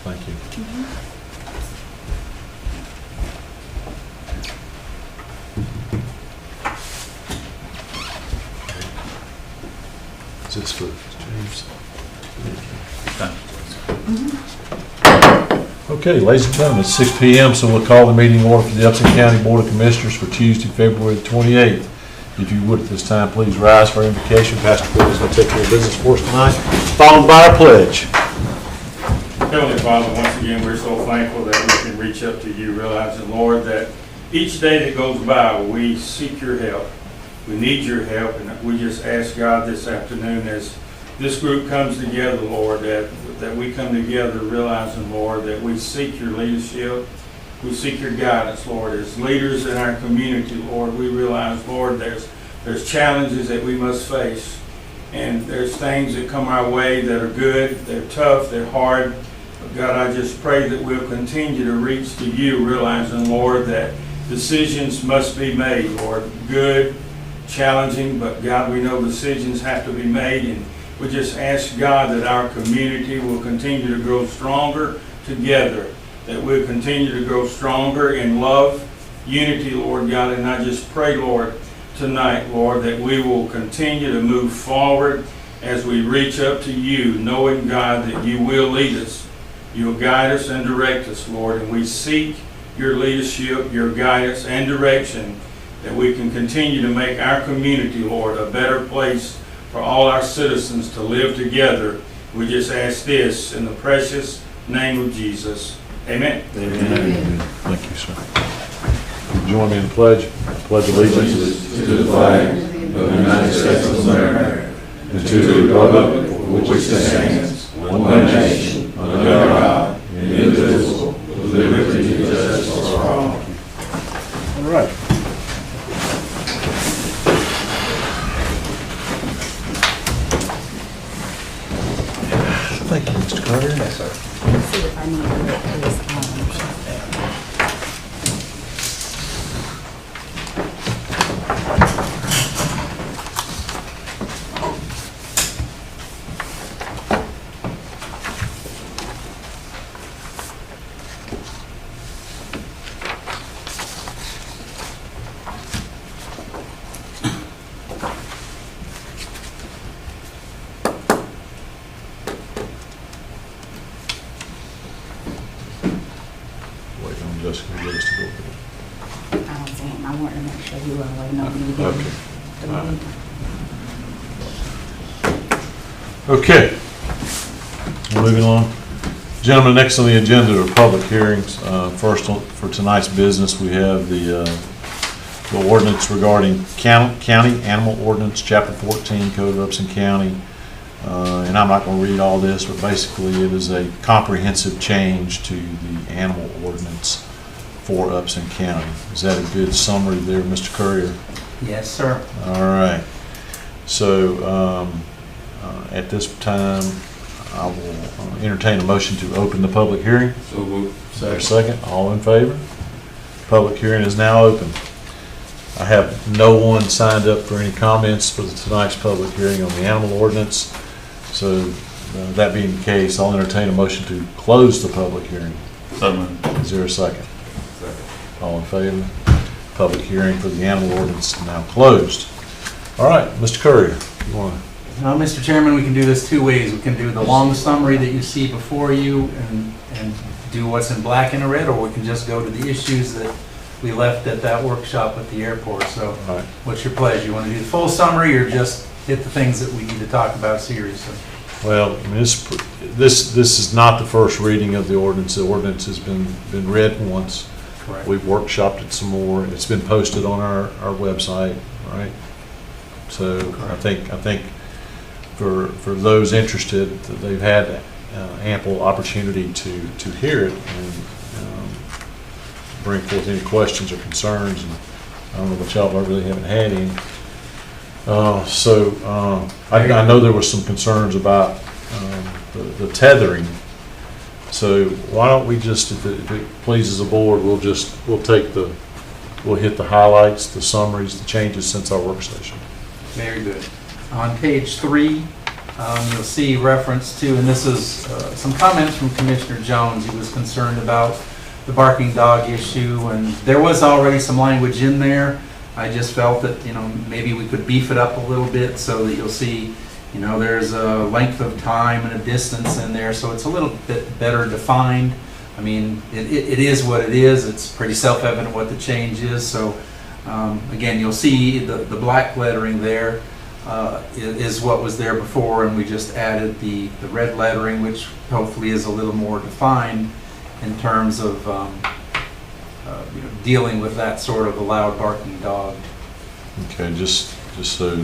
Thank you. Is this for James? Okay, ladies and gentlemen, it's 6 p.m., so we'll call the meeting order for the Upson County Board of Commissioners for Tuesday, February 28th. If you would at this time, please rise for invocation. Pastor Bill is going to take care of business for us tonight, followed by our pledge. Heavenly Father, once again, we're so thankful that we can reach up to you, realizing, Lord, that each day that goes by, we seek your help. We need your help, and we just ask God this afternoon as this group comes together, Lord, that we come together realizing, Lord, that we seek your leadership. We seek your guidance, Lord. As leaders in our community, Lord, we realize, Lord, there's challenges that we must face. And there's things that come our way that are good, they're tough, they're hard. But God, I just pray that we'll continue to reach to you, realizing, Lord, that decisions must be made, Lord. Good, challenging, but God, we know decisions have to be made. And we just ask, God, that our community will continue to grow stronger together, that we'll continue to grow stronger in love, unity, Lord God. And I just pray, Lord, tonight, Lord, that we will continue to move forward as we reach up to you, knowing, God, that you will lead us. You'll guide us and direct us, Lord. And we seek your leadership, your guidance and direction, that we can continue to make our community, Lord, a better place for all our citizens to live together. We just ask this in the precious name of Jesus. Amen. Amen. Thank you, sir. Join me in the pledge. I pledge allegiance to the flag of the United States of America and to the republic for which it stands, one nation, under God, indivisible, with liberty and justice for all. All right. Thank you, Mr. Carter. Yes, sir. See if I need to look this Wait on Jessica to get us to go over it. I don't think, I wanted to make sure you were waiting on me to get Okay. the All right. meeting. Okay. Moving on. Gentlemen, next on the agenda are public hearings. First, for tonight's business, we have the ordinance regarding county animal ordinance, Chapter 14, Code of Upson County. And I'm not going to read all this, but basically it is a comprehensive change to the animal ordinance for Upson County. Is that a good summary there, Mr. Courier? Yes, sir. All right. So at this time, I will entertain a motion to open the public hearing. So moved. Is there a second? All in favor? Public hearing is now open. I have no one signed up for any comments for tonight's public hearing on the animal ordinance. So that being the case, I'll entertain a motion to close the public hearing. So moved. Is there a second? Second. All in favor? Public hearing for the animal ordinance is now closed. All right, Mr. Courier, you want to? Now, Mr. Chairman, we can do this two ways. We can do the long summary that you see before you and do what's in black and red, or we can just go to the issues that we left at that workshop at the airport. So All right. what's your pleasure? You want to do the full summary or just hit the things that we need to talk about seriously? Well, I mean, this is not the first reading of the ordinance. The ordinance has been read once. Correct. We've workshopped it some more. It's been posted on our website, right? So I think for those interested, they've had ample opportunity to hear it and bring forth any questions or concerns. And I don't know what y'all really haven't had any. I know there was some concerns about the tethering. So why don't we just, if it pleases the board, we'll hit the highlights, the summaries, the changes since our work session. Very good. On page 3, you'll see reference to, and this is some comments from Commissioner Jones. He was concerned about the barking dog issue, and there was already some language in there. I just felt that, maybe we could beef it up a little bit so that you'll see, there's a length of time and a distance in there, so it's a little bit better defined. I mean, it is what it is. It's pretty self-evident what the change is. So, again, you'll see the black lettering there is what was there before, and we just added the red lettering, which hopefully is a little more defined in terms of dealing with that sort of a loud barking dog. Okay, just so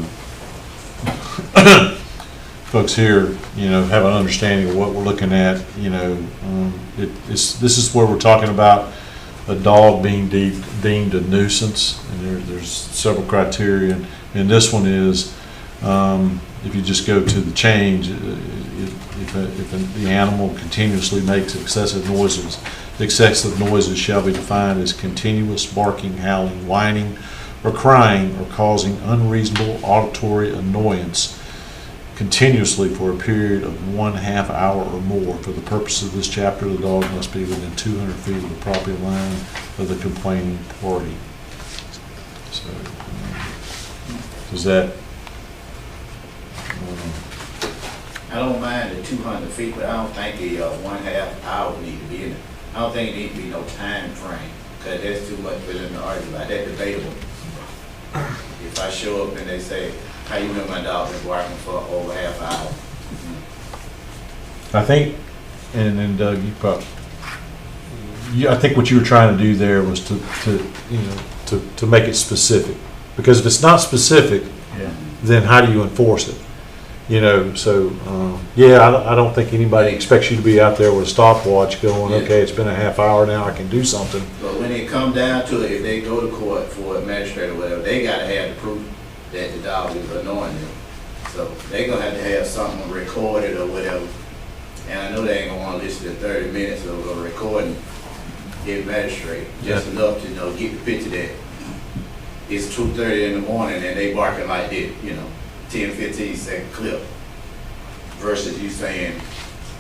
folks here, have an understanding of what we're looking at, this is where we're talking about a dog being deemed a nuisance, and there's several criteria, and this one is, if you just go to the change, if the animal continuously makes excessive noises shall be defined as continuous barking, howling, whining, or crying, or causing unreasonable auditory annoyance continuously for a period of 1/2 hour or more. For the purpose of this chapter, the dog must be within 200 feet of the property line of the complaining party. So, does that? I don't mind the 200 feet, but I don't think the 1/2 hour need to be in it. I don't think it needs to be no time frame, because that's too much for them to argue about. That's debatable. If I show up and they say, how you know my dog been barking for over half an hour? I think, and Doug, you probably, I think what you were trying to do there was to make it specific, because if it's not specific, then how do you enforce it? So I don't think anybody expects you to be out there with a stopwatch going, okay, it's been a half hour now, I can do something. But when it come down to it, if they go to court for a magistrate or whatever, they gotta have the proof that the dog is annoying them. So they gonna have to have something recorded or whatever. And I know they ain't gonna wanna listen to 30 minutes of a recording, get magistrate, just enough to get the picture that it's 2:30 in the morning and they barking like this, 10, 15 second clip, versus you saying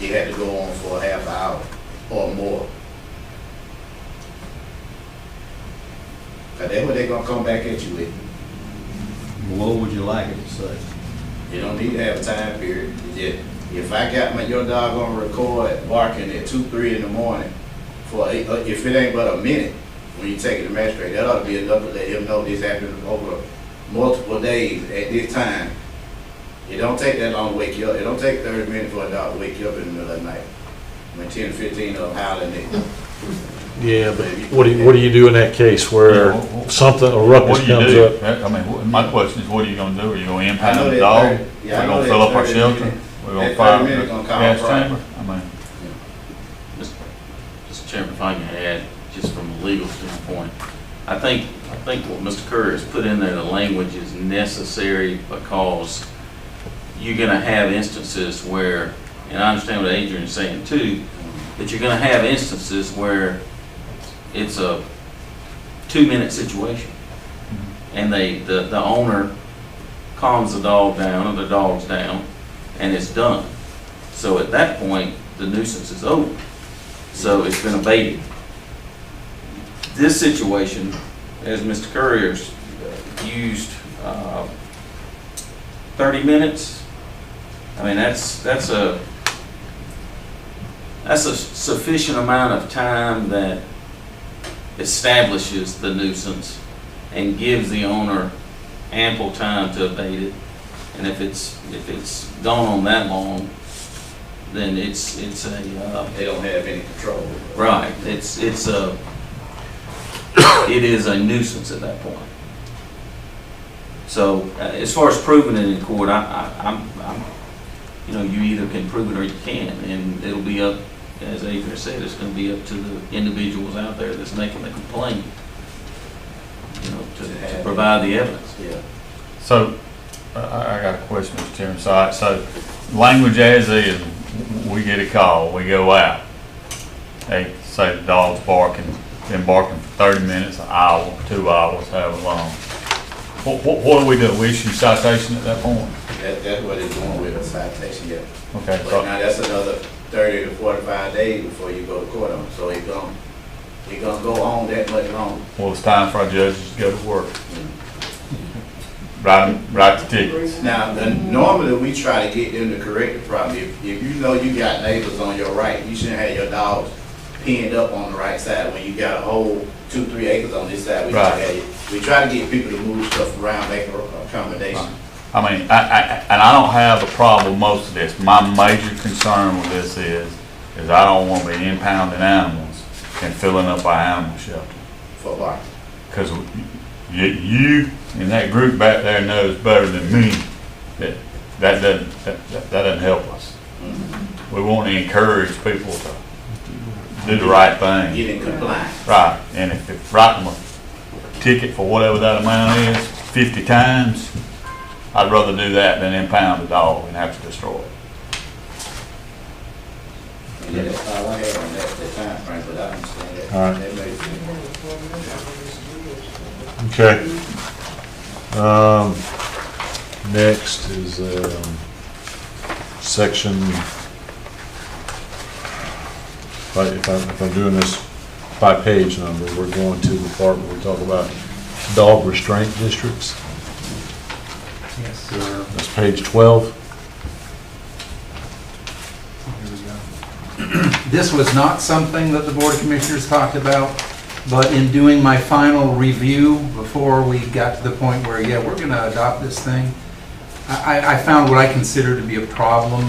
it had to go on for a half hour or more. Cause that's what they gonna come back at you with. What would you like it to say? You don't need to have a time period. If I got your dog on record barking at 2, 3 in the morning for if it ain't but a minute, when you take it to magistrate, that ought to be enough to let him know this happened over multiple days at this time. It don't take that long to wake you up. It don't take 30 minutes for a dog to wake you up in the middle of the night. When 10, 15 of them howling at Yeah, but what do you do in that case where a ruckus comes up? I mean, my question is, what are you gonna do? Are you gonna I impound know the that dog? 30 We're I know gonna that fill up our 30 shelter? minutes- We're gonna that fire 30 the minutes gonna call gas a problem. chamber? I mean, Mr. Chairman, if I can add, just from a legal standpoint, I think what Mr. Curry has put in there, the language is necessary because you're gonna have instances where, and I understand what Adrian is saying too, that you're gonna have instances where it's a 2-minute situation. And the owner calms the dog down, or the dog's down, and it's done. So at that point, the nuisance is over. So it's been abated. This situation, as Mr. Courier's used 30 minutes, I mean, that's a sufficient amount of time that establishes the nuisance and gives the owner ample time to abate it. And if it's gone on that long, then it's a They don't have any control. right. It is a nuisance at that point. So as far as proving it in court, I'm you either can prove it or you can't, and it'll be up, as Adrian said, it's going to be up to the individuals out there that's making the complaint, to provide the evidence. Yeah. so, I got a question, Mr. Chairman. So language as is, we get a call, we go out. They say the dog's been barking for 30 minutes, an hour, 2 hours, however long. What do we do? We issue citation at that point? That's what it's going with, a citation, yeah. Okay, But so, now that's another 30 to 45 days before you go to court on it, so it's gonna go on that much longer. well, it's time for our judges to go to work. Write the tickets. Now, normally we try to get them to correct the problem. If you know you got neighbors on your right, you shouldn't have your dogs pinned up on the right side when you got a whole 2-3 acres on this side. We try to get people to move stuff around, make accommodations. I mean, I don't have a problem with most of this. My major concern with this is I don't want to be impounding animals and filling up our animal shelter. For what? Because you and that group back there knows better than me that doesn't help us. We want to encourage people to do the right thing. Get in compliance. Right, and if write them a ticket for whatever that amount is, 50 times, I'd rather do that than impound a dog and have to destroy it. Yeah, that's all I have on that time frame, but I understand that. All right. That makes sense. Okay. Next is, section, if I'm doing this by page number, we're going to the part where we talk about dog restraint districts. Yes, sir. That's page 12. Here we go. This was not something that the Board of Commissioners talked about, but in doing my final review before we got to the point where, yeah, we're going to adopt this thing, I found what I consider to be a problem.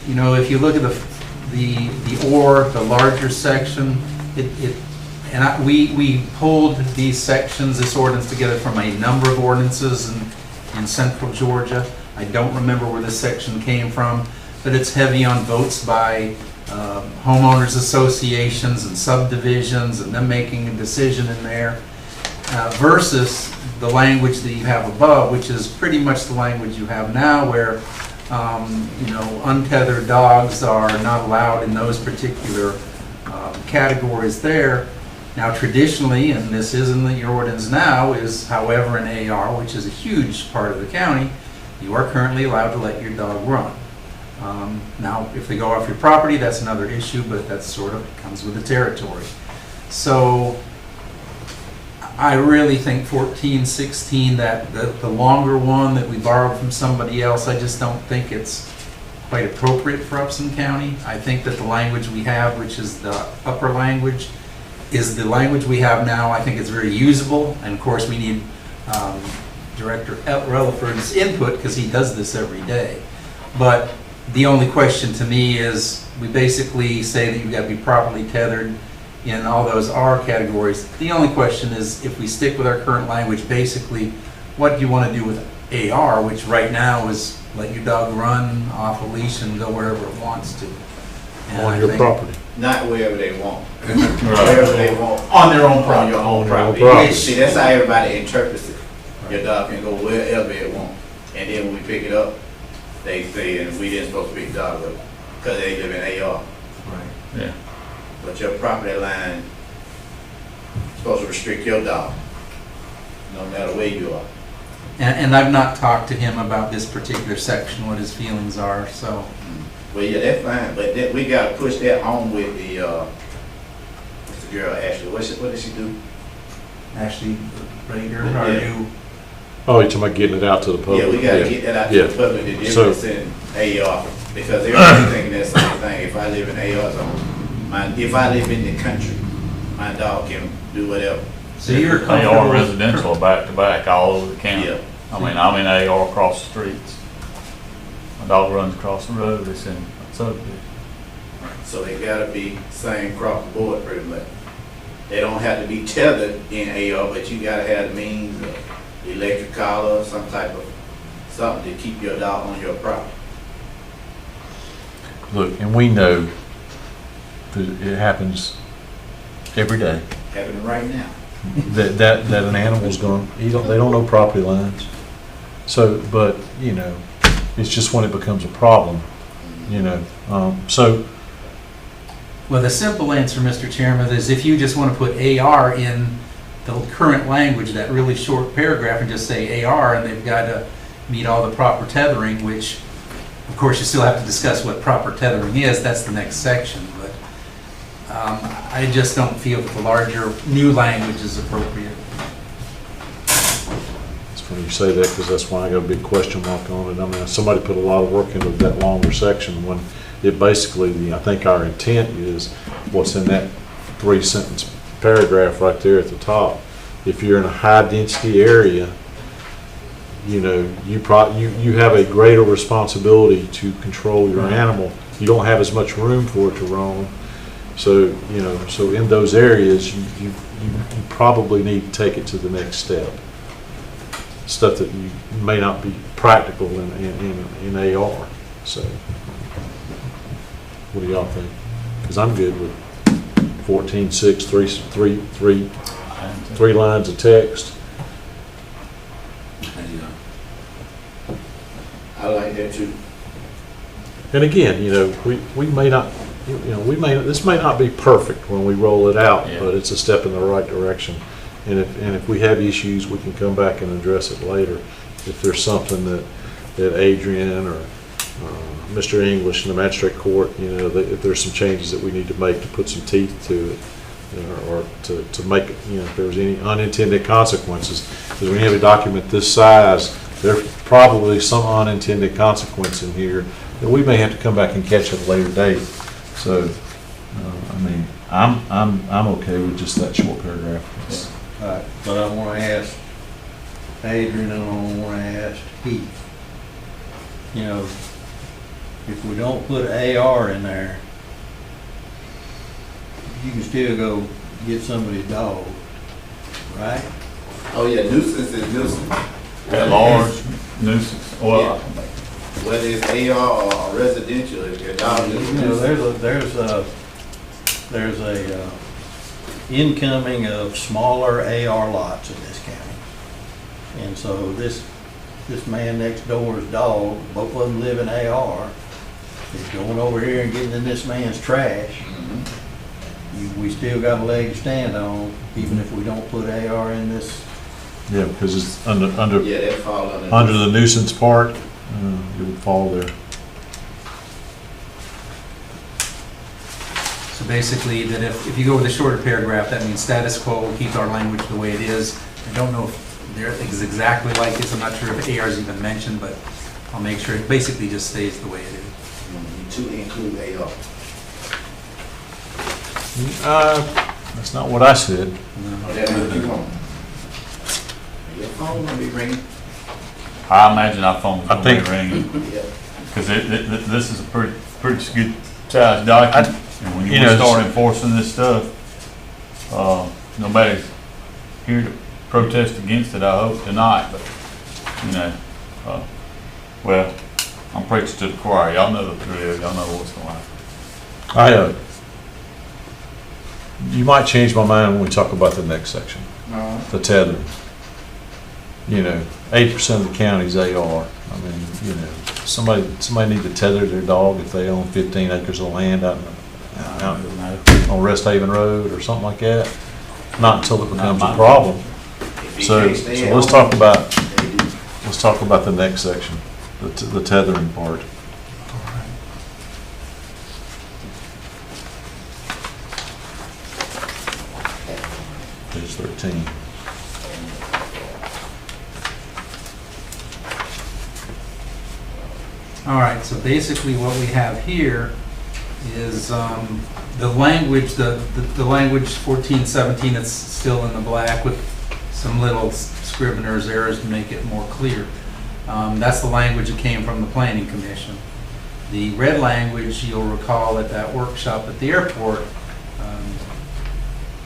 You know, if you look at the larger section, we pulled these sections, this ordinance together from a number of ordinances in central Georgia. I don't remember where this section came from, but it's heavy on votes by homeowners associations and subdivisions and them making a decision in there versus the language that you have above, which is pretty much the language you have now where you know, untethered dogs are not allowed in those particular categories there. Now traditionally, and this is in your ordinance now, is however an AR, which is a huge part of the county, you are currently allowed to let your dog run. Now, if they go off your property, that's another issue, but that sort of comes with the territory. So I really think 14, 16, that the longer one that we borrowed from somebody else, I just don't think it's quite appropriate for Upson County. I think that the language we have, which is the upper language, is the language we have now. I think it's very usable, and of course we need Director Relaford's input because he does this every day. But the only question to me is, we basically say that you've got to be properly tethered in all those R categories. The only question is, if we stick with our current language, basically, what do you want to do with AR, which right now is let your dog run off a leash and go wherever it wants to. And On I your think- property. Not wherever they want. Wherever they want. On their own On property. your own property. property. See, that's how everybody interprets it. Your dog can go wherever it wants. And then when we pick it up, they say, and we didn't supposed to pick the dog up because they live in AR. Right. Yeah. But your property line is supposed to restrict your dog, no matter where you are. And I've not talked to him about this particular section, what his feelings are, so. Well, yeah, that's fine, but that, we gotta push that home with the, what's the girl, Ashley, what does she do? Ashley Rager, Yeah. our new, Oh, you're talking about getting it out to the public? Yeah, we gotta get that out to Yeah. the public, the So- difference in AR, because everybody's thinking that same thing. If I live in AR zone, if I live in the country, my dog can do whatever. so you're They comfortable. are residential back to back all over the county. Yeah. I mean, I'm in AR across the streets. My dog runs across the road, it's in subdivision. So they gotta be same across the board pretty much. They don't have to be tethered in AR, but you gotta have the means of electric collar or some type of something to keep your dog on your property. Look, and we know that it happens every day, Happening right now. that an animal's going, they don't know property lines. So, but, you know, it's just when it becomes a problem, you know. So, Well, the simple answer, Mr. Chairman, is if you just want to put AR in the current language, that really short paragraph, and just say AR, and they've got to meet all the proper tethering, which, of course, you still have to discuss what proper tethering is. That's the next section, but I just don't feel that the larger new language is appropriate. It's funny you say that, because that's why I got a big question mark on it. I mean, somebody put a lot of work into that longer section when it basically, I think our intent is what's in that 3-sentence paragraph right there at the top. If you're in a high-density area, you know, you have a greater responsibility to control your animal. You don't have as much room for it to roam. So, you know, so in those areas, you probably need to take it to the next step. Stuff that you may not be practical in AR. So, what do y'all think? Because I'm good with 14.6, three lines of text. I like that too. And again, you know, we may not, you know, this may not be perfect when we roll it out, Yeah. but it's a step in the right direction. And if we have issues, we can come back and address it later. If there's something that Adrian or Mr. English in the magistrate court, you know, if there's some changes that we need to make to put some teeth to it, you know, or to make, you know, if there's any unintended consequences. Because when you have a document this size, there's probably some unintended consequence in here that we may have to come back and catch at a later date. So, I mean, I'm okay with just that short paragraph. Right, but I want to ask Adrian and I want to ask Heath, you know, if we don't put AR in there, you can still go get somebody's dog, right? Oh, yeah, nuisance is nuisance. At large nuisance, well, Whether it's AR or residential, if your dog is You know, nuisance. there's a incoming of smaller AR lots in this county. And so this man next door's dog, both of them live in AR, is going over here and getting in this man's trash. We still got a leg to stand on, even if we don't put AR in this. Yeah, because it's under Yeah, that fall under the nuisance part, it would fall there. So basically, that if you go with a shorter paragraph, that means status quo, we'll keep our language the way it is. I don't know if there is exactly like this, I'm not sure if AR is even mentioned, but I'll make sure it basically just stays the way it is. To include AR. That's not what I said. Oh, that's what you want. Your phone gonna be ringing. I imagine our phone's I gonna be think- ringing, Yeah. because this is a pretty good sized document. And when you you know, start enforcing this stuff, nobody's here to protest against it, I hope tonight, but, you know, well, I'm preaching to the choir, y'all know the drill, y'all know what's going on. You might change my mind when we talk about the next section, the tethering. You know, 80% of the county's AR. I mean, you know, somebody need to tether their dog if they own 15 acres of land out on Rest Haven Road or something like that. Not until it becomes a problem. If he So can't stay at let's home, talk about the next section, the tethering part. Page 13. All right, so basically what we have here is the language, the language 1417 that's still in the black with some little scrivener's errors to make it more clear. That's the language that came from the Planning Commission. The red language, you'll recall at that workshop at the airport,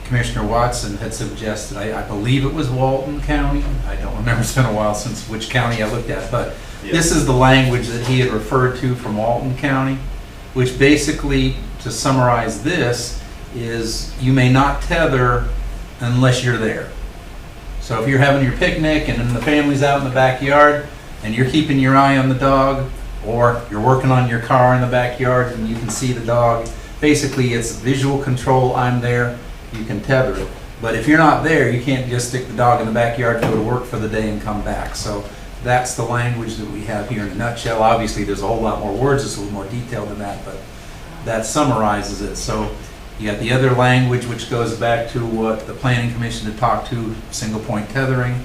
Commissioner Watson had suggested, I believe it was Walton County, I don't remember, it's been a while since which county I looked at, but this is the language that he had referred to from Walton County, which basically, to summarize this, is you may not tether unless you're there. So if you're having your picnic and then the family's out in the backyard and you're keeping your eye on the dog, or you're working on your car in the backyard and you can see the dog, basically it's visual control, I'm there, you can tether it. But if you're not there, you can't just stick the dog in the backyard, go to work for the day and come back. So that's the language that we have here in a nutshell. Obviously, there's a whole lot more words, it's a little more detailed than that, but that summarizes it. So you got the other language, which goes back to what the planning commission had talked to, single point tethering,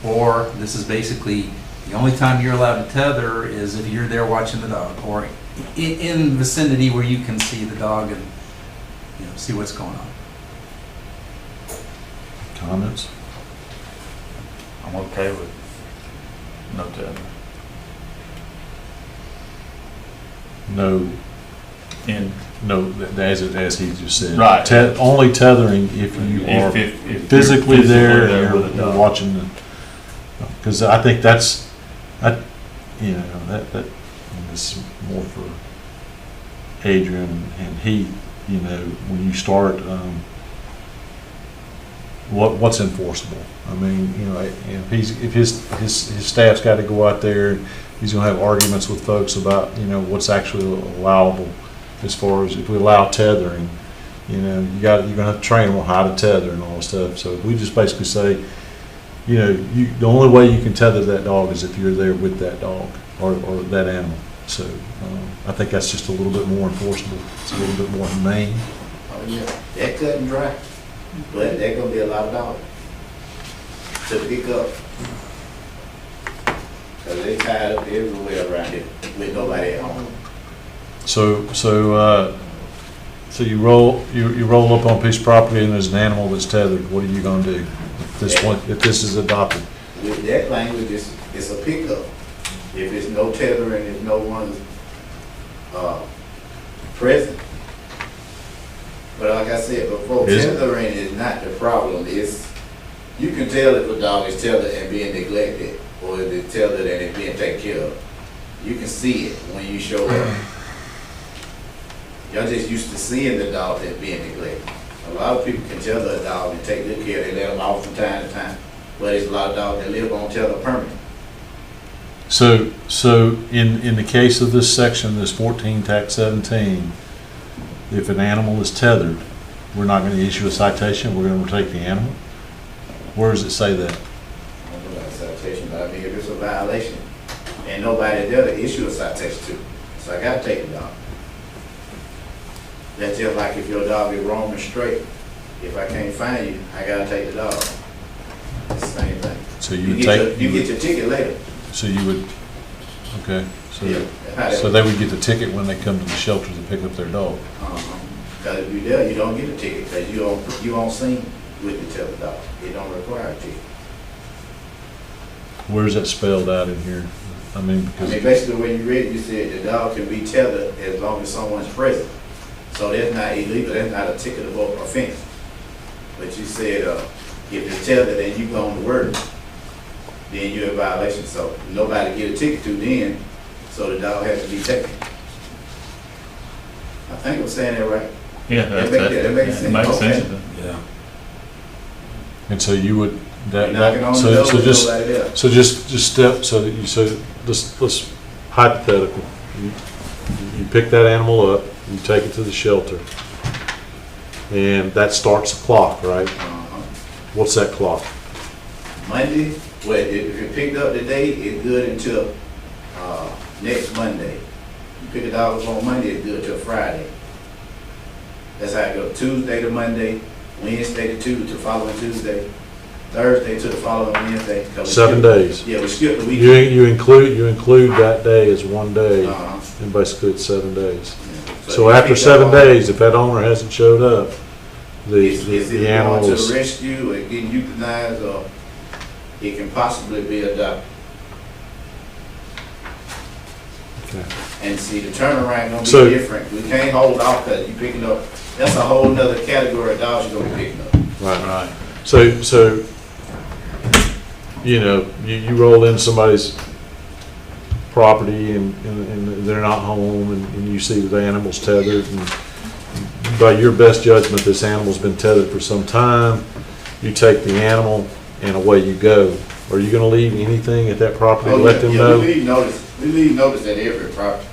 or this is basically the only time you're allowed to tether is if you're there watching the dog, or in vicinity where you can see the dog and, you know, see what's going on. Comments? I'm okay with no tether. No, In, no, as he just said. Right. Only tethering if you are if you're physically there and with a you're dog. watching the, because I think that's, you know, that is more for Adrian and Heath, you know, when you start, what's enforceable? I mean, you know, if his staff's got to go out there, he's gonna have arguments with folks about, you know, what's actually allowable as far as if we allow tethering, you know, you're gonna have to train them on how to tether and all this stuff. So if we just basically say, you know, the only way you can tether that dog is if you're there with that dog or that animal. So I think that's just a little bit more enforceable. It's a little bit more humane. Oh, yeah, that cut and dry, but there gonna be a lot of dollars to pick up. Cause they tied up everywhere around here with nobody at home. So you roll up on a piece of property and there's an animal that's tethered. What are you gonna do if this is adopted? With that language, it's a pickup. If it's no tethering, if no one's present. But like I said before, Is it? tethering is not the problem. It's, you can tell if a dog is tethered and being neglected, or if it's tethered and it's being taken care of. You can see it when you show up. Y'all just used to seeing the dog that's being neglected. A lot of people can tether a dog and take good care. They let them off from time to time. But there's a lot of dogs that live on tether permanent. So in the case of this section, this 14-17, if an animal is tethered, we're not going to issue a citation. We're going to take the animal. Where does it say that? I don't know about a citation, but I mean, if it's a violation and nobody there to issue a citation to, so I gotta take the dog. That's just like if your dog is roaming straight. If I can't find you, I gotta take the dog. It's the same thing. So You get your ticket later. So you would, okay. Yeah. So they would get the ticket when they come to the shelter to pick up their dog. Because if you're there, you don't get a ticket because you on scene with the tether dog. It don't require a ticket. Where's that spelled out in here? I mean, because Basically when you read it, you said the dog can be tethered as long as someone's present. So that's not illegal, that's not a ticketable offense. But you said, if it's tethered and you go on to work, then you're in violation. So nobody get a ticket to then, so the dog has to be taken. I think I'm saying that right. yeah, That that makes sense. It makes Okay. sense. Yeah. and so you would Knocking on the door with nobody there. so just step so that you so let's hypothetical. You pick that animal up, you take it to the shelter, and that starts the clock, right? What's that clock? Monday, well, if you picked up today, it's good until next Monday. You pick a dog up on Monday, it's good till Friday. That's how it goes. Tuesday to Monday, Wednesday to Tuesday, to following Tuesday, Thursday to the following Wednesday. 'Cause we 7 skip- days. Yeah, we skip the You weekend. you include that day as one day, Uh-huh. and basically it's 7 days. Yeah. So you after pick up 7 on- days, if that owner hasn't showed up, Is the it going animal to is, the rescue or getting euthanized, or it can possibly be adopted? okay. And see, the turnaround gonna So- be different. We can't hold off because you picking up, that's a whole nother category of dogs you're gonna be picking up. Right. So, you know, you roll in somebody's property and they're not home and you see the animal's tethered, and by your best judgment, this animal's been tethered for some time, you take the animal and away you go. Are you gonna leave anything at that property to let them Yeah, know? we leave notice at every property.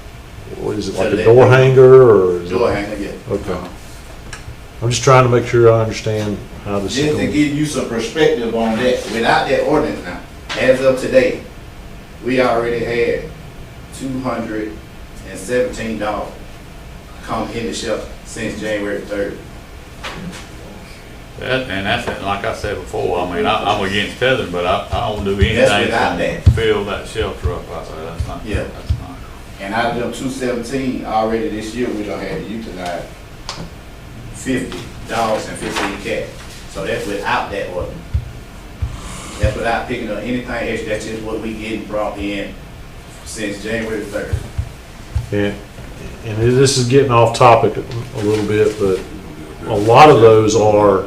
Or is it like a door hanger or is it? Door hanger, yeah. Okay. I'm just trying to make sure I understand how this is Just to going. give you some perspective on that, without that ordinance now, as of today, we already had 217 dogs come in the shelter since January 3rd. And that's, like I said before, I mean, I'm against tethering, but I don't do anything without to that. fill that shelter up out there. That's not, Yeah. that's not. And out of them 217, already this year, we done had to utilize 50 dogs and 15 cats. So that's without that ordinance. That's without picking up anything extra. That's just what we getting brought in since January 3rd. And this is getting off topic a little bit, but a lot of those are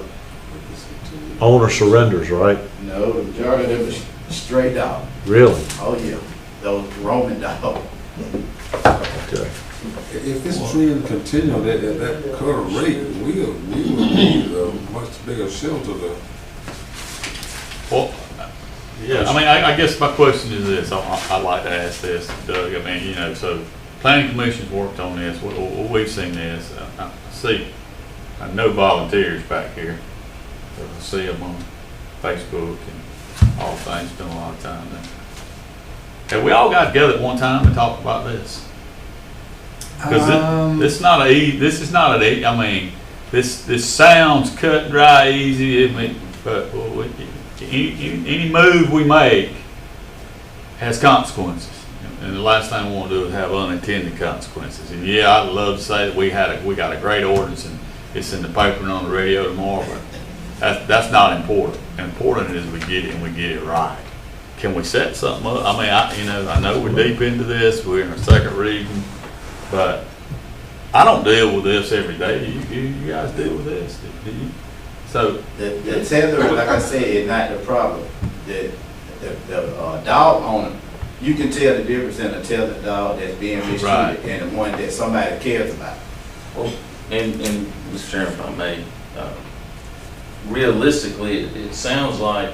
owner surrenders, right? No, the majority of them is stray dogs. Really? Oh, yeah. Those roaming dogs. Okay. If this trend continue at that current rate, we will need a much bigger shelter to. Well, yeah, I mean, I guess my question is this, I'd like to ask this, Doug, I mean, you know, so planning commission's worked on this, we've seen this, I see, I know volunteers back here, I see them on Facebook and all things, spend a lot of time there. Have we all got together at one time and talked about this? Because this is not I mean, this sounds cut and dry, easy, I mean, but any move we make has consequences. And the last thing we want to do is have unintended consequences. And yeah, I'd love to say that we got a great ordinance and it's in the paper and on the radio tomorrow, but that's not important. Important is we get it and we get it right. Can we set something up? I mean, I know we're deep into this, we're in our second reading, but I don't deal with this every day. Do you guys deal with this? Do you? So The tether, like I said, is not the problem. The dog owner, you can tell the difference in a tethered dog that's being mistreated Right. and the one that somebody cares about. Well, and Mr. Chairman, if I may, realistically, it sounds like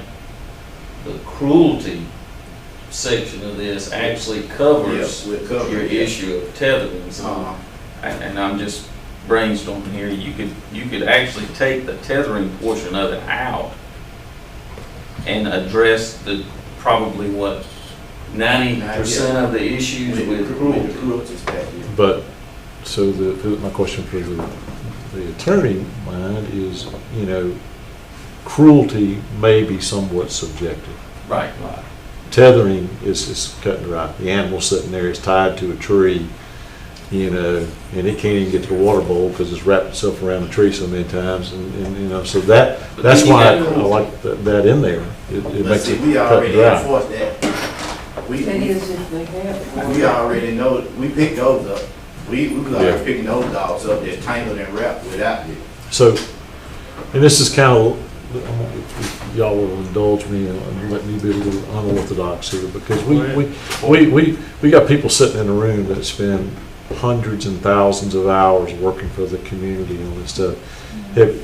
the cruelty section of this actually covers Yeah, we'll cover your it, yeah. issue of tethering. So, and I'm just brainstorming here. You could actually take the tethering portion of it out and address the probably what 90% of the issues with cruelty. But, so my question for the attorney mind is, you know, cruelty may be somewhat subjective. Right. Tethering is cut and dry. The animal sitting there is tied to a tree, you know, and it can't even get to the water bowl because it's wrapped itself around the tree so many times, and you know, so that's then you why I got like that in there. It But makes see, it we cut and already dry. enforced that. We already know, we picked those up. We was already Yeah. picking those dogs up that's tangled and wrapped without it. So, and this is kind of, if y'all will indulge me and let me be a little unorthodox here, because we got people sitting in a room that spend hundreds and thousands of hours working for the community on this stuff.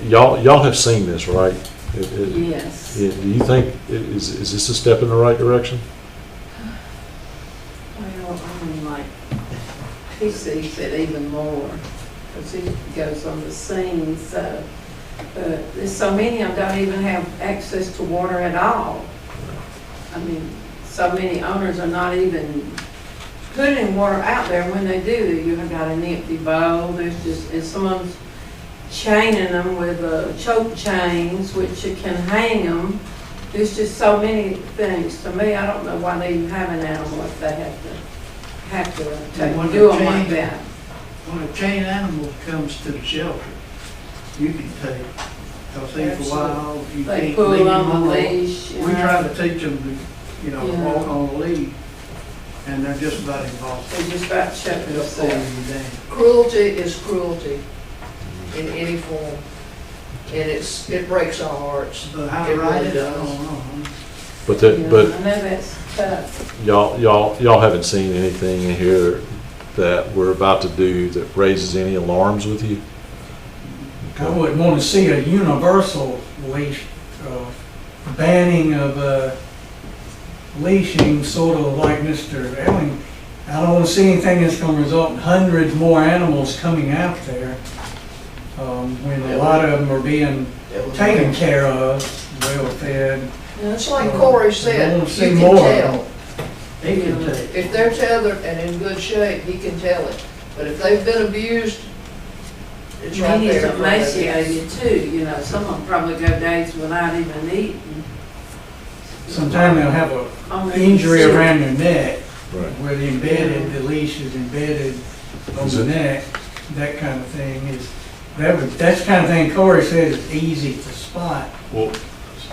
Y'all have seen this, right? Yes. Do you think, is this a step in the right direction? Well, I mean, like, he sees it even more, because he goes on the scene, so, but there's so many of them don't even have access to water at all. I mean, so many owners are not even putting water out there. When they do, you have got an empty bowl, there's just, and someone's chaining them with choke chains, which you can hang them. There's just so many things. To me, I don't know why they even have an animal if they have to do them like that. When a chain animal comes to the shelter, you can take, because he's wild, you They can't pull leave him on the on the leash. We try to teach them to, Yeah. walk on the lead, and they're just about involved. They just about shut They'll pull themselves. you down. Cruelty is cruelty in any form, and it breaks our hearts. But how It to write really it, I does. don't know. But Yeah, that, but I know that's tough. y'all haven't seen anything in here that we're about to do that raises any alarms with you? I wouldn't want to see a universal leash, banning of leashing, sort of like Mr. Elling. I don't want to see anything that's going to result in hundreds more animals coming out there, when a lot of them are being taken care of, well fed. And it's like Corey I said, wanna you see can more. tell. He can take. If they're tethered and in good shape, he can tell it. But if they've been abused, it's right He's there. emaciated too, you know, some of them probably go days without even eating. Sometimes they'll have a I mean, injury sick. around their neck, Right. where the embedded, the leash is embedded on Is the it- neck, that kind of thing is, that's the kind of thing Corey says is easy to spot. Well,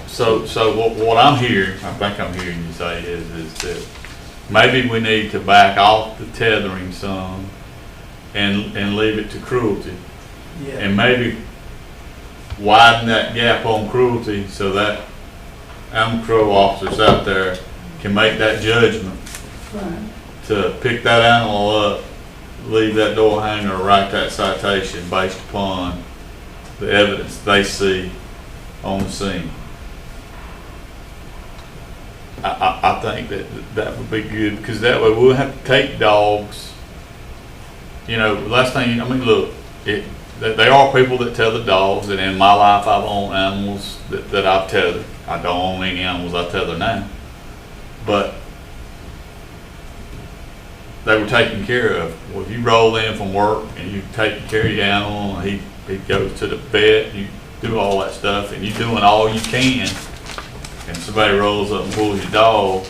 so what I'm hearing, I think I'm hearing you say is that maybe we need to back off the tethering some and leave it to cruelty. Yeah. And maybe widen that gap on cruelty so that animal control officers out there can make that judgment to pick that animal up, leave that door hanger, or write that citation based upon the evidence they see on the scene. I think that would be good, because that way we'll have to take dogs. You know, last thing, I mean, look, there are people that tether dogs, and in my life I've owned animals that I've tethered. I don't own any animals I tether now. But they were taken care of. Well, if you roll in from work and you take care of your animal, and he goes to the vet, you do all that stuff, and you're doing all you can, and somebody rolls up and pulls your dog,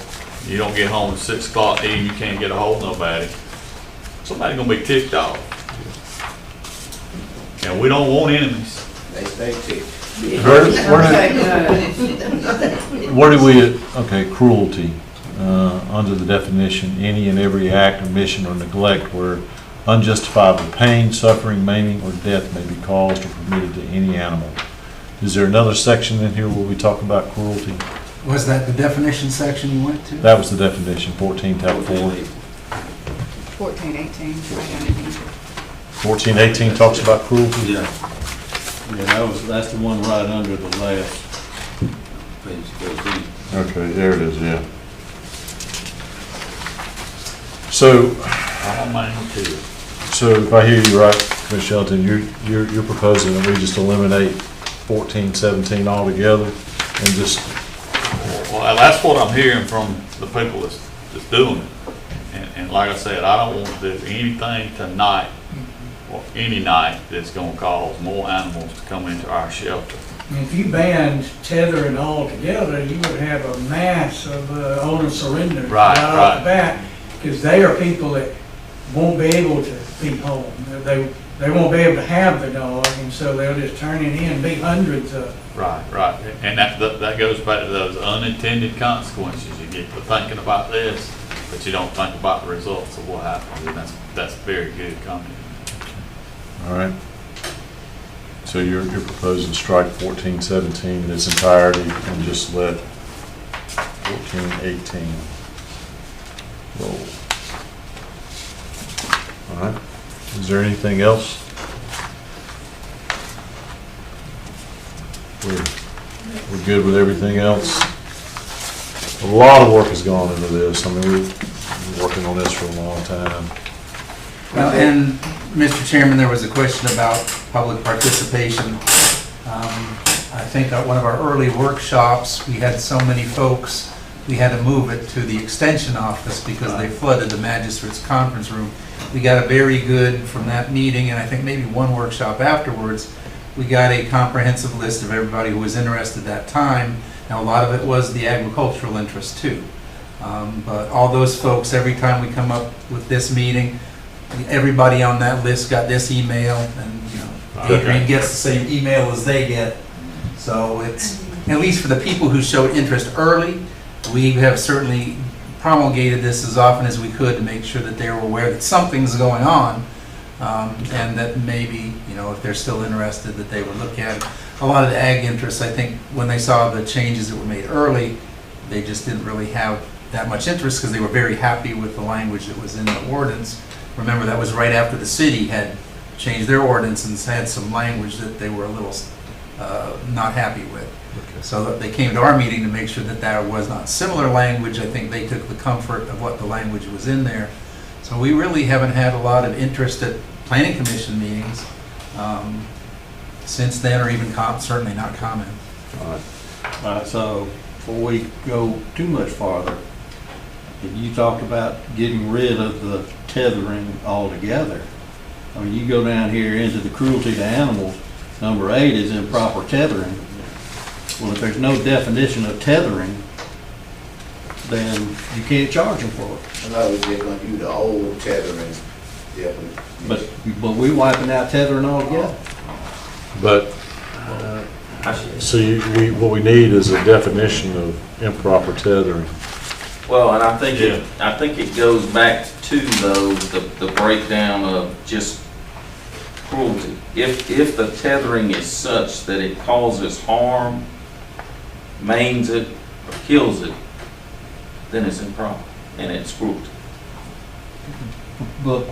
you don't get home at 6 o'clock and you can't get a hold of nobody, somebody's gonna be ticked off. And we don't want enemies. They stay ticked. Where do we, okay, cruelty, under the definition, any and every act, omission, or neglect where unjustifiable pain, suffering, maiming, or death may be caused or permitted to any animal. Is there another section in here where we talk about cruelty? Was that the definition section you went to? That was the definition, 14, tab 4. 14, 18, right underneath. 14, 18 talks about cruelty? Yeah. Yeah, that's the one right under the last page. Okay, there it is, yeah. So, All mine too. so if I hear you right, Commissioner Shelton, you're proposing that we just eliminate 14, 17 altogether and just, Well, that's what I'm hearing from the people that's doing it. And like I said, I don't want to do anything tonight or any night that's gonna cause more animals to come into our shelter. And if you banned tethering altogether, you would have a mass of owner surrenders Right, off right. the bat, because they are people that won't be able to be home. They won't be able to have the dog, and so they'll just turn it in, be hundreds of. Right. And that goes back to those unintended consequences. You get to thinking about this, but you don't think about the results of what happens. And that's very good comment. all right? So you're proposing strike 14, 17 in its entirety and just let 14, 18 roll. All right, is there anything else? We're good with everything else? A lot of work has gone into this. I mean, we've been working on this for a long time. Well, and Mr. Chairman, there was a question about public participation. I think at one of our early workshops, we had so many folks, we had to move it to the extension office because they flooded the magistrate's conference room. We got a very good, from that meeting, and I think maybe one workshop afterwards, we got a comprehensive list of everybody who was interested at that time. Now, a lot of it was the agricultural interest too. But all those folks, every time we come up with this meeting, everybody on that list got this email, and Adrian gets the same email as they get. So it's, at least for the people who showed interest early, we have certainly promulgated this as often as we could to make sure that they were aware that something's going on, and that maybe, if they're still interested, that they would look at it. A lot of the ag interests, I think, when they saw the changes that were made early, they just didn't really have that much interest because they were very happy with the language that was in the ordinance. Remember, that was right after the city had changed their ordinance and had some language that they were a little not happy with. So they came to our meeting to make sure that there was not similar language. I think they took the comfort of what the language was in there. So we really haven't had a lot of interest at planning commission meetings since then, or even certainly not comment. All right, so before we go too much farther, And you talked about getting rid of the tethering altogether. I mean, you go down here into the cruelty to animals, number 8 is improper tethering. Well, if there's no definition of tethering, then you can't charge them for it. I know we're just gonna use the old tethering, definitely. But we wiping out tethering altogether. But, see, what we need is a definition of improper tethering. Well, and I think it goes back to though, the breakdown of just cruelty. If the tethering is such that it causes harm, maims it, or kills it, then it's improper and it's cruelty. But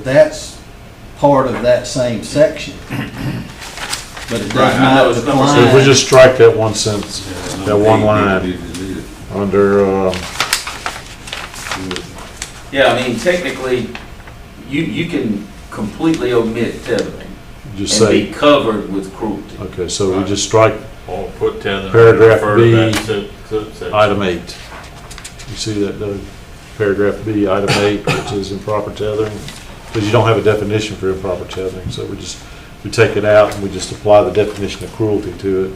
that's part of that same section. But it does Right, I know not it's number So if we define. just strike that one sentence, that one line, under, Yeah, I mean, technically, you can completely omit tethering just and say, be covered with cruelty. okay, so we just strike Or put tethering. Paragraph refer to B, that subsection. item 8. You see that, Doug? Paragraph B, item 8, which is improper tethering, because you don't have a definition for improper tethering, so we take it out and we just apply the definition of cruelty to it.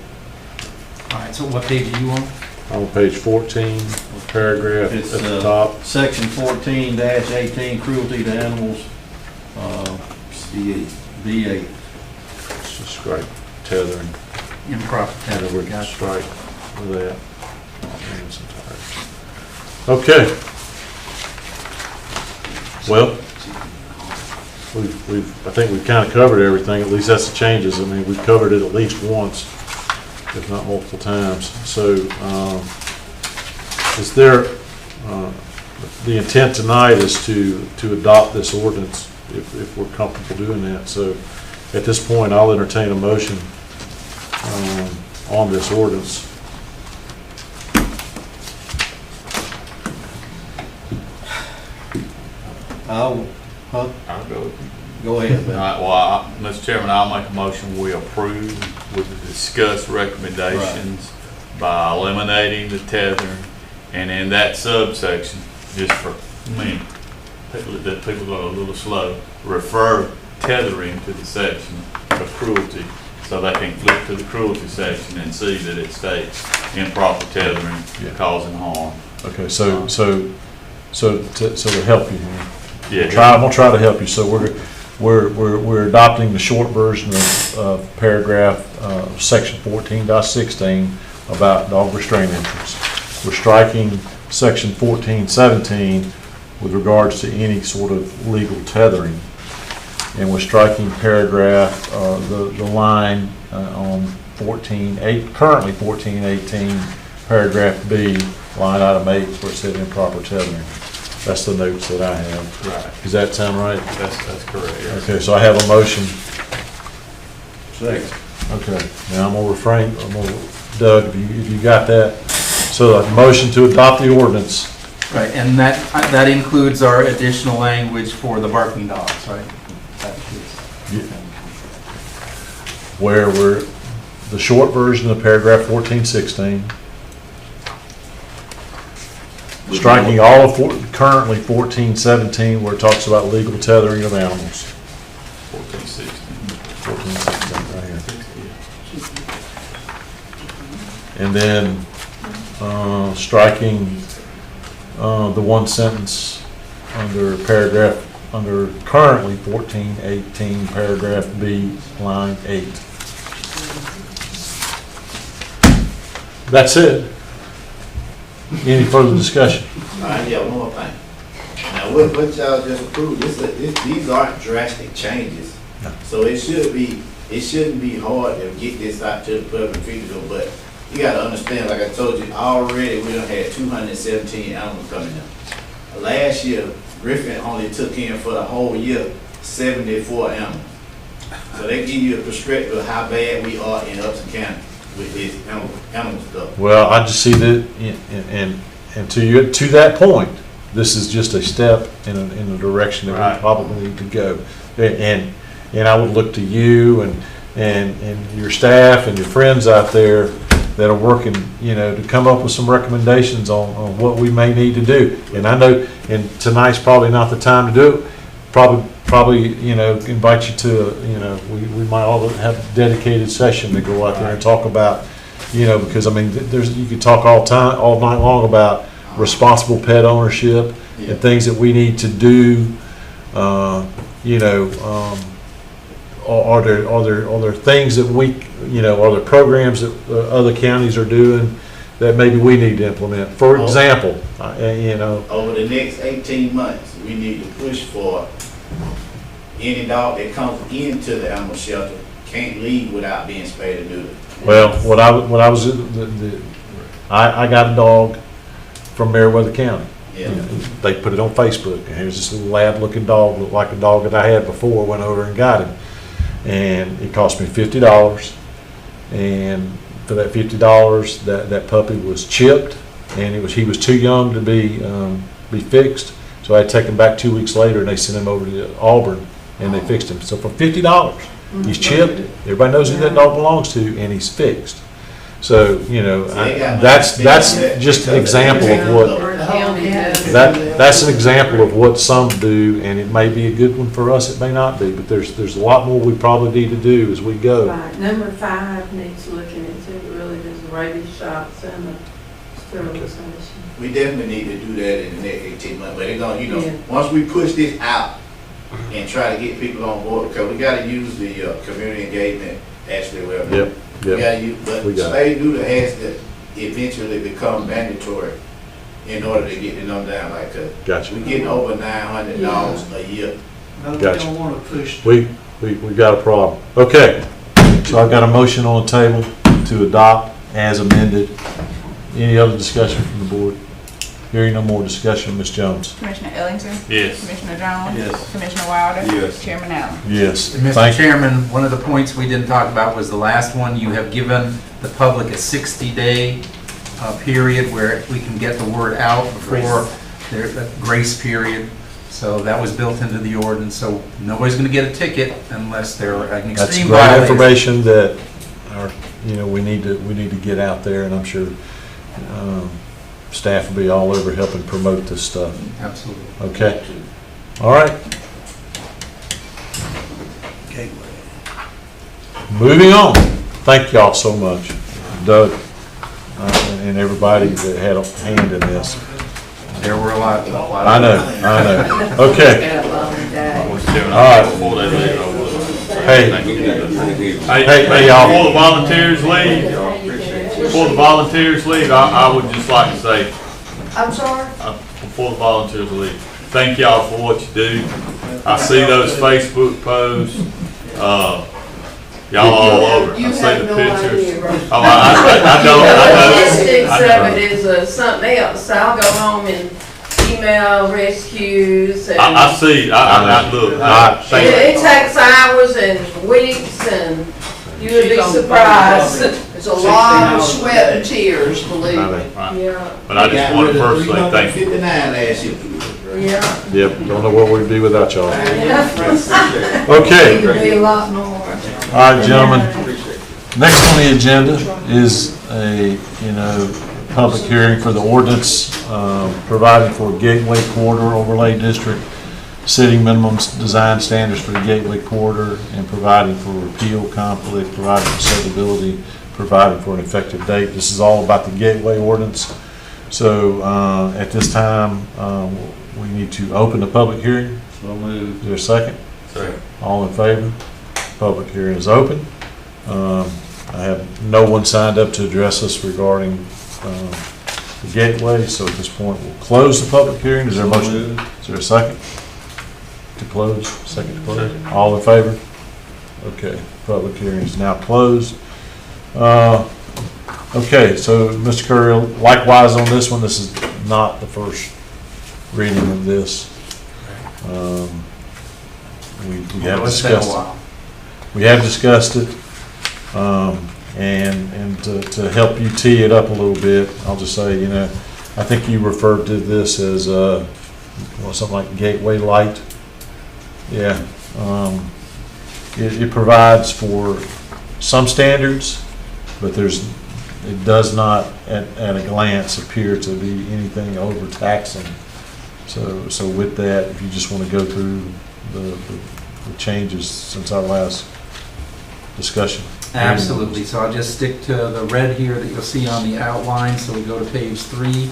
All right, so what page are you on? On page 14, paragraph at It's, the top. Section 14-18, cruelty to animals, B8. Let's just strike tethering. Improper And then tethering, we gotcha. strike that. in its entirety. Okay. Well, I think we've kind of covered everything, at least that's the changes. I mean, we've covered it at least once, if not multiple times. So, is there, the intent tonight is to adopt this ordinance if we're comfortable doing that. So, at this point, I'll entertain a motion on this ordinance. I'll go with you. Go ahead, All Ben. right, well, Mr. Chairman, I'll make a motion, we approve with the discussed recommendations by eliminating the tethering, and in that subsection, just for me, that people are a little slow, refer tethering to the section of cruelty, so they can flip to the cruelty section and see that it states improper tethering causing harm. Okay, so to help you here. Yeah. I'm gonna try to help you. So we're adopting the short version of paragraph, section 14.16 about dog restraint entrance. We're striking section 14.17 with regards to any sort of legal tethering. And we're striking paragraph, the line on currently 14.18, paragraph B, line item 8, where it said improper tethering. That's the notes that I have. Right. Does that sound right? That's correct, yes. Okay, so I have a motion. Second. Okay, now I'm gonna refrain, Doug, if you got that. So a motion to adopt the ordinance. Right, and that includes our additional language for the barking dogs, right? Where we're, the short version of paragraph 14.16, striking all of currently 14.17 where it talks about legal tethering of animals. 1416. 14.16 right here. And then striking the one sentence under currently 14.18, paragraph B, line 8. That's it. Any further discussion? Yeah, one more thing. Now, what y'all just approved, these aren't drastic changes. No. So it shouldn't be hard to get this out to the public figure, but you gotta understand, like I told you, already we done had 217 animals coming in. Last year, Griffin only took in for the whole year 74 animals. So they give you a perspective of how bad we are in Upton County with this animal stuff. Well, I just see that, and to that point, this is just a step in a direction that we Right. probably need to go. And I would look to you and your staff and your friends out there that are working, to come up with some recommendations on what we may need to do. And I know, and tonight's probably not the time to do it. Probably, invite you to, we might all have a dedicated session to go out there and talk about, because you could talk all night long about responsible pet ownership and things that we need to do. Are there things that are there programs that other counties are doing that maybe we need to implement? For example, Over the next 18 months, we need to push for any dog that comes into the animal shelter can't leave without being spayed and neutered. Well, I got a dog from Meriwether County. Yeah. They put it on Facebook, and here's this little lab-looking dog, looked like a dog that I had before. Went over and got him, and it cost me $50. And for that $50, that puppy was chipped, and he was too young to be fixed. So I had to take him back 2 weeks later, and they sent him over to Auburn, and they fixed him. So for $50, he's chipped. Everybody knows who that dog belongs to, and he's fixed. So that's just an example of what. That's an example of what some do, and it may be a good one for us, it may not be, but there's a lot more we probably need to do as we go. Right, number 5 needs looking into, really, there's the rabies shots and the sterilization. We definitely need to do that in the next 18 months, but they're gonna, once we push this out and try to get people on board, because we gotta use the community engagement, actually, Yep. We gotta use, but spay neuter has to eventually become mandatory in order to get the number down like that. Gotcha. We're getting over $900 a year. No, Gotcha. we don't want to push. We got a problem. Okay, so I've got a motion on the table to adopt as amended. Any other discussion from the board? Hearing no more discussion, Ms. Jones. Commissioner Ellington? Yes. Commissioner Jones? Yes. Commissioner Wilder? Yes. Chairman Allen? Yes. Mr. Thank you. Chairman, one of the points we didn't talk about was the last one. You have given the public a 60-day period where we can get the word out before their grace period. So that was built into the ordinance, so nobody's going to get a ticket unless they're an That's extreme great violation. information that we need to get out there, and I'm sure staff will be all over helping promote this stuff. Absolutely. Okay. All right. Moving on. Thank y'all so much, Doug, and everybody that had a hand in this. There were a lot. I know. Okay. All right. Hey, Hey, y'all. before the volunteers leave, I would just like to say, I'm sorry? before the volunteers leave, thank y'all for what you do. I see those Facebook posts, y'all all over. You I see have the no pictures. idea, bro. Oh, I don't. The logistics of it is something else. I'll go home and email rescues and. I see, I look, It takes hours and weeks, and you would be surprised. It's a lot of sweat and tears, believe me. Yeah, but I just want to personally thank you. 59 last year. yeah. Yep, don't know where we'd be without y'all. It Okay, could be a lot more. all right, gentlemen. Next on the agenda is a, public hearing for the ordinance providing for Gateway Corridor Overlay District, setting minimum design standards for the Gateway Corridor, and providing for repeal conflict, providing for severability, providing for an effective date. This is all about the Gateway ordinance. So at this time, we need to open the public hearing. So moved. Is there a second? Second. All in favor? Public hearing is open. I have no one signed up to address us regarding the Gateway, so at this point, we'll close the public hearing. Is there a motion? Is there a second? To close? Second to close? All in favor? Okay, public hearing is now closed. Okay, so Mr. Curry, likewise on this one, this is not the first reading of this. We have It's been a discussed it. while. We have discussed it, and to help you tee it up a little bit, I'll just say, I think you referred to this as something like Gateway Light. Yeah, it provides for some standards, but there's it does not at a glance appear to be anything overtaxing. So with that, if you just want to go through the changes since our last discussion. Absolutely, so I'll just stick to the red here that you'll see on the outline, so we go to page 3.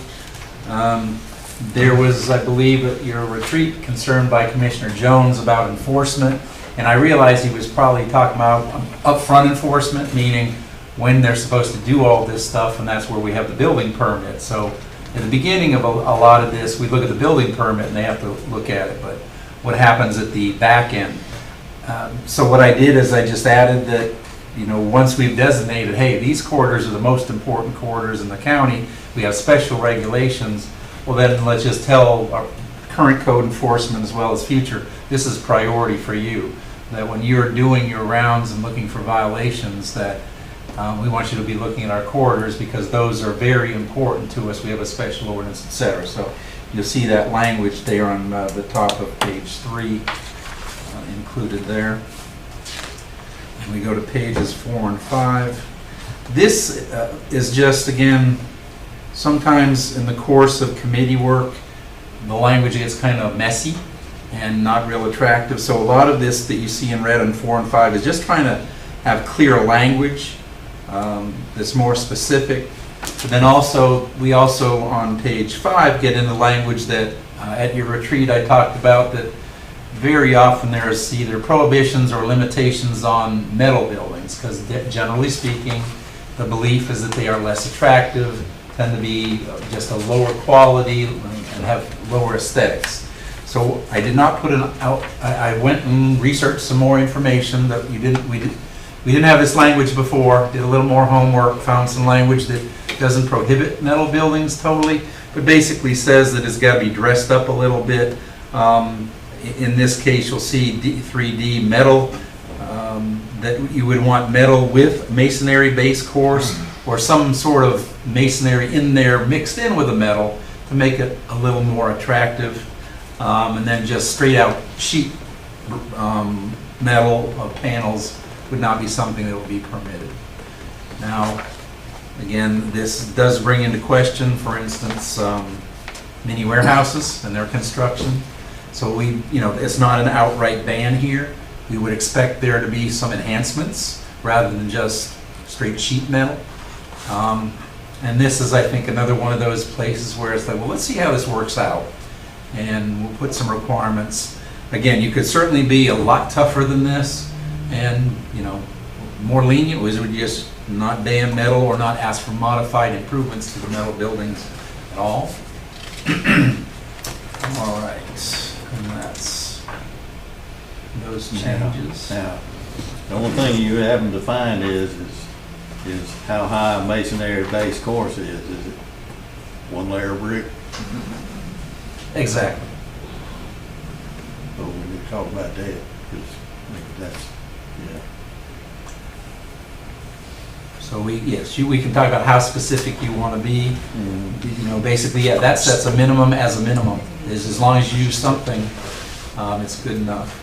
There was, I believe, at your retreat, concern by Commissioner Jones about enforcement, and I realized he was probably talking about upfront enforcement, meaning when they're supposed to do all this stuff, and that's where we have the building permit. So at the beginning of a lot of this, we look at the building permit and they have to look at it, but what happens at the back end? So what I did is I just added that, you know, once we've designated, hey, these corridors are the most important corridors in the county, we have special regulations, well then let's just tell our current code enforcement as well as future, this is priority for you. That when you're doing your rounds and looking for violations, that we want you to be looking at our corridors because those are very important to us. We have a special ordinance, etc. So you'll see that language there on the top of page 3 included there. And we go to pages 4 and 5. This is just, again, sometimes in the course of committee work, the language gets kind of messy and not real attractive. So a lot of this that you see in red on 4 and 5 is just trying to have clear language that's more specific. But then also, we also on page 5 get into language that at your retreat I talked about, that very often there's either prohibitions or limitations on metal buildings, because generally speaking, the belief is that they are less attractive, tend to be just a lower quality and have lower aesthetics. So I did not put it out. I went and researched some more information that we didn't have this language before. Did a little more homework, found some language that doesn't prohibit metal buildings totally, but basically says that it's got to be dressed up a little bit. In this case, you'll see 3D metal, that you would want metal with masonry base course or some sort of masonry in there mixed in with the metal to make it a little more attractive. And then just straight out sheet metal panels would not be something that would be permitted. Now, again, this does bring into question, for instance, mini warehouses and their construction. So it's not an outright ban here. We would expect there to be some enhancements rather than just straight sheet metal. And this is, I think, another one of those places where it's like, well, let's see how this works out. And we'll put some requirements. Again, you could certainly be a lot tougher than this and, more lenient, was would you just not ban metal or not ask for modified improvements to the metal buildings at all. All right, and that's those changes. Now, the only thing you haven't defined is how high a masonry base course is. Is it one layer of brick? Exactly. So we need to talk about that, because that's, yeah. So we can talk about how specific you want to be. Basically, yeah, that sets a minimum as a minimum. Is as long as you use something, it's good enough.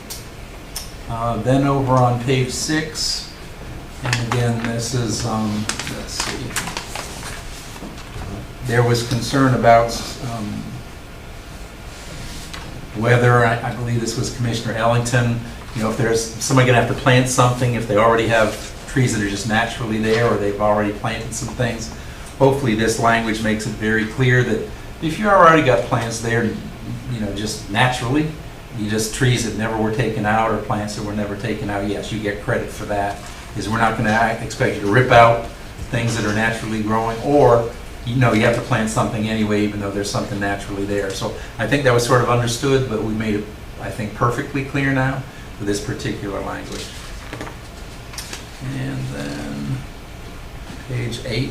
Then over on page 6, and again, this is, let's see. There was concern about whether, I believe this was Commissioner Ellington, if there's somebody going to have to plant something, if they already have trees that are just naturally there or they've already planted some things. Hopefully this language makes it very clear that if you already got plants there, just naturally, trees that never were taken out or plants that were never taken out, yes, you get credit for that. Is we're not going to expect you to rip out things that are naturally growing, or you have to plant something anyway, even though there's something naturally there. So I think that was sort of understood, but we made it, I think, perfectly clear now with this particular language. And then page 8.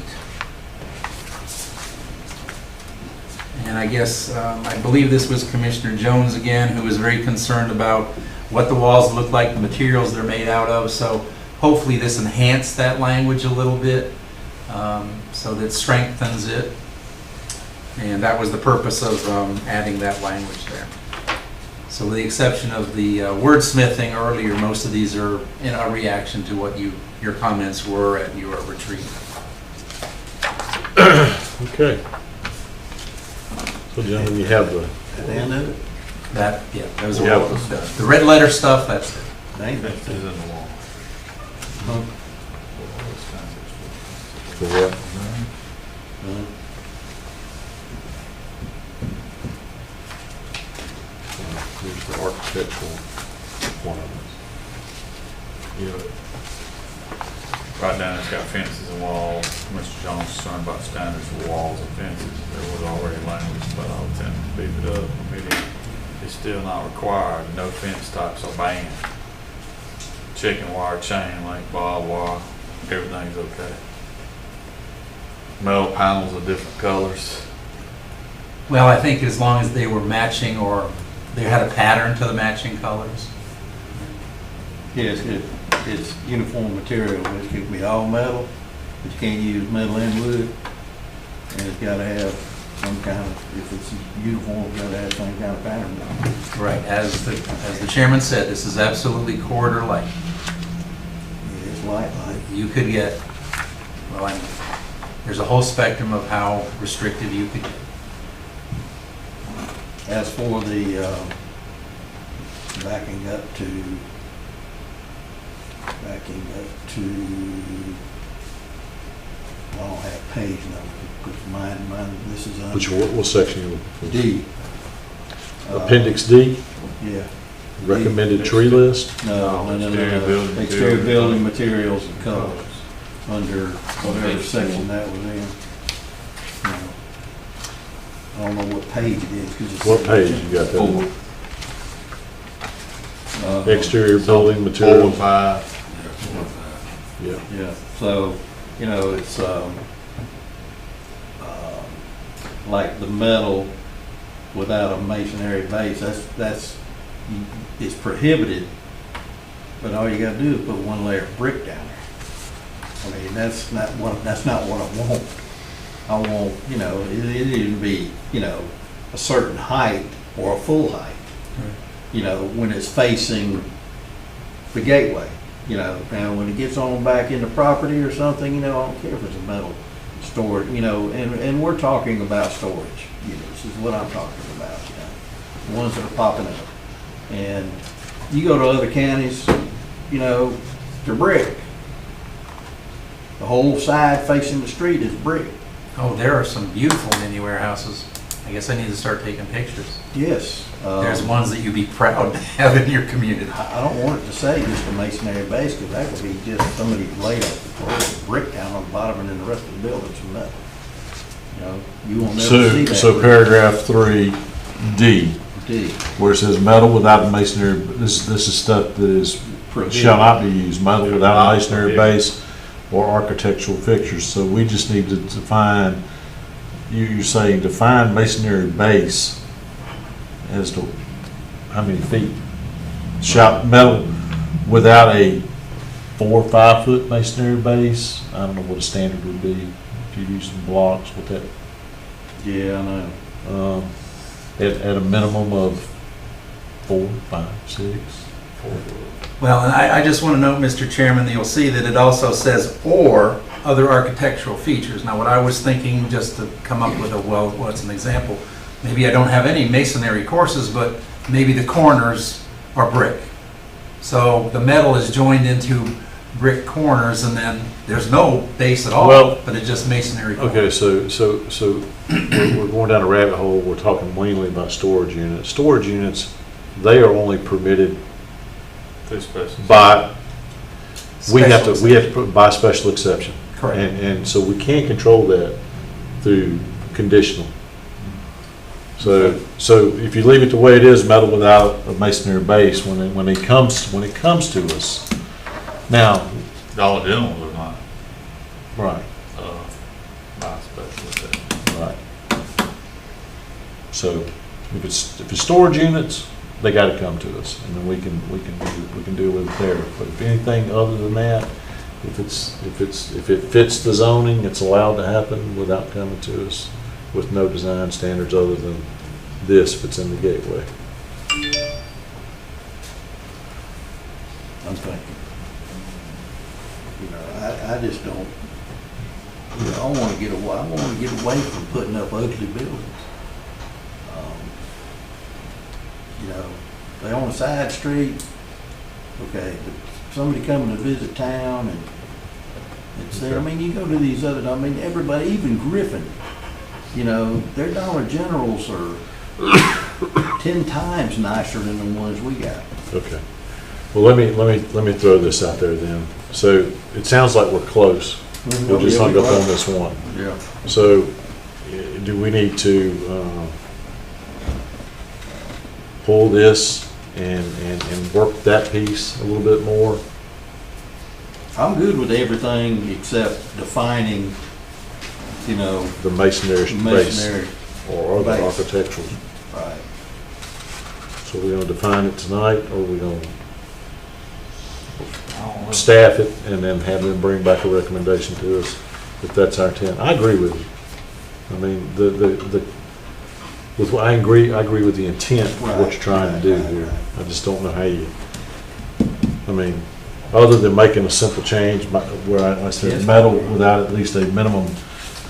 And I guess, I believe this was Commissioner Jones again, who was very concerned about what the walls look like, the materials they're made out of. So hopefully this enhanced that language a little bit, so that strengthens it. And that was the purpose of adding that language there. So with the exception of the wordsmithing earlier, most of these are in a reaction to what your comments were at your retreat. Okay. So gentlemen, you have the, At the end of it, That, yeah, those are Yeah. all, the red letter stuff, that's it. thank you. Fence is in the wall. the what? Here's the architectural requirements. Right now, it's got fences and walls. Mr. Jones is concerned about standards for walls and fences. There was already language, but I'll attempt to beef it up. It's still not required. No fence types are banned. Chicken wire, chain link, barbed wire, everything's okay. Metal panels of different colors. Well, I think as long as they were matching or they had a pattern to the matching colors. Yes, it's uniform material, it can be all metal, but you can't use metal and wood. And it's gotta have some kind of, if it's uniform, it's gotta have some kind of pattern. Right, as the chairman said, this is absolutely corridor light. It's light. You could get, well, I mean, there's a whole spectrum of how restrictive you could get. As for the, backing up to, I don't have page numbers, because mine, this is under. Which, what section you looking for? D. Appendix D, Yeah. recommended tree list? No. Exterior building Exterior materials. building materials and colors, under whatever section that was in. No. I don't know what page it is, because it's. What page you got that? Uh, Exterior building 4 and materials? 5. Yeah. Yeah, so, it's, like the metal without a masonry base, it's prohibited, but all you gotta do is put one layer of brick down there. I mean, that's not what I want. I want, it needn't be, a certain height or a full height. When it's facing the gateway, now when it gets on back into property or something, I don't care if it's a metal storage, and we're talking about storage units is what I'm talking about, the ones that are popping up. And you go to other counties, they're brick. The whole side facing the street is brick. Oh, there are some beautiful mini warehouses. I guess I need to start taking pictures. Yes. There's ones that you'd be proud to have in your community. I don't want it to say just a masonry base, because that would be just somebody laid a brick down on the bottom and then the rest of the building's metal. You won't never see that. So paragraph 3D, D. where it says metal without a masonry, this is stuff that is, shall not be used, metal without a masonry base or architectural fixtures. So we just need to define, you're saying define masonry base as to how many feet? Metal without a 4 or 5 foot masonry base. I don't know what a standard would be if you're using blocks with that. Yeah, I know. At a minimum of 4, 5, 6. Well, and I just want to note, Mr. Chairman, that you'll see that it also says or other architectural features. Now, what I was thinking, just to come up with what's an example, maybe I don't have any masonry courses, but maybe the corners are brick. So the metal is joined into brick corners, and then there's no base at all, Well, but it's just masonry corners. Okay, so we're going down a rabbit hole. We're talking mainly about storage units. Storage units, they are only permitted by, we have to put by special exception. Correct. And so we can't control that through conditional. So if you leave it the way it is, metal without a masonry base, when it comes to us, now, Dollar Generals are not, right, by special exception. right. So if it's storage units, they got to come to us, and then we can deal with it there. But if anything other than that, if it fits the zoning, it's allowed to happen without coming to us with no design standards other than this if it's in the gateway. I'm thinking, I just don't, you know, I wanna get away from putting up ugly buildings. You know, they on a side street, okay, but somebody coming to visit town and say, I mean, you go to these other, I mean, everybody, even Griffin, you know, their Dollar Generals are 10 times nicer than the ones we got. Okay. Well, let me throw this out there then. So it sounds like we're close. We're just hung up on this one. Yeah. So do we need to pull this and work that piece a little bit more? I'm good with everything except defining, you know, The masonry base masonry. or other base. architectural. Right. So we're gonna define it tonight, or we're gonna staff it and then have them bring back a recommendation to us if that's our intent? I agree with you. I mean, I agree with the intent of what you're trying to do here. I just don't know how you, I mean, other than making a simple change where I said Yes. metal without at least a minimum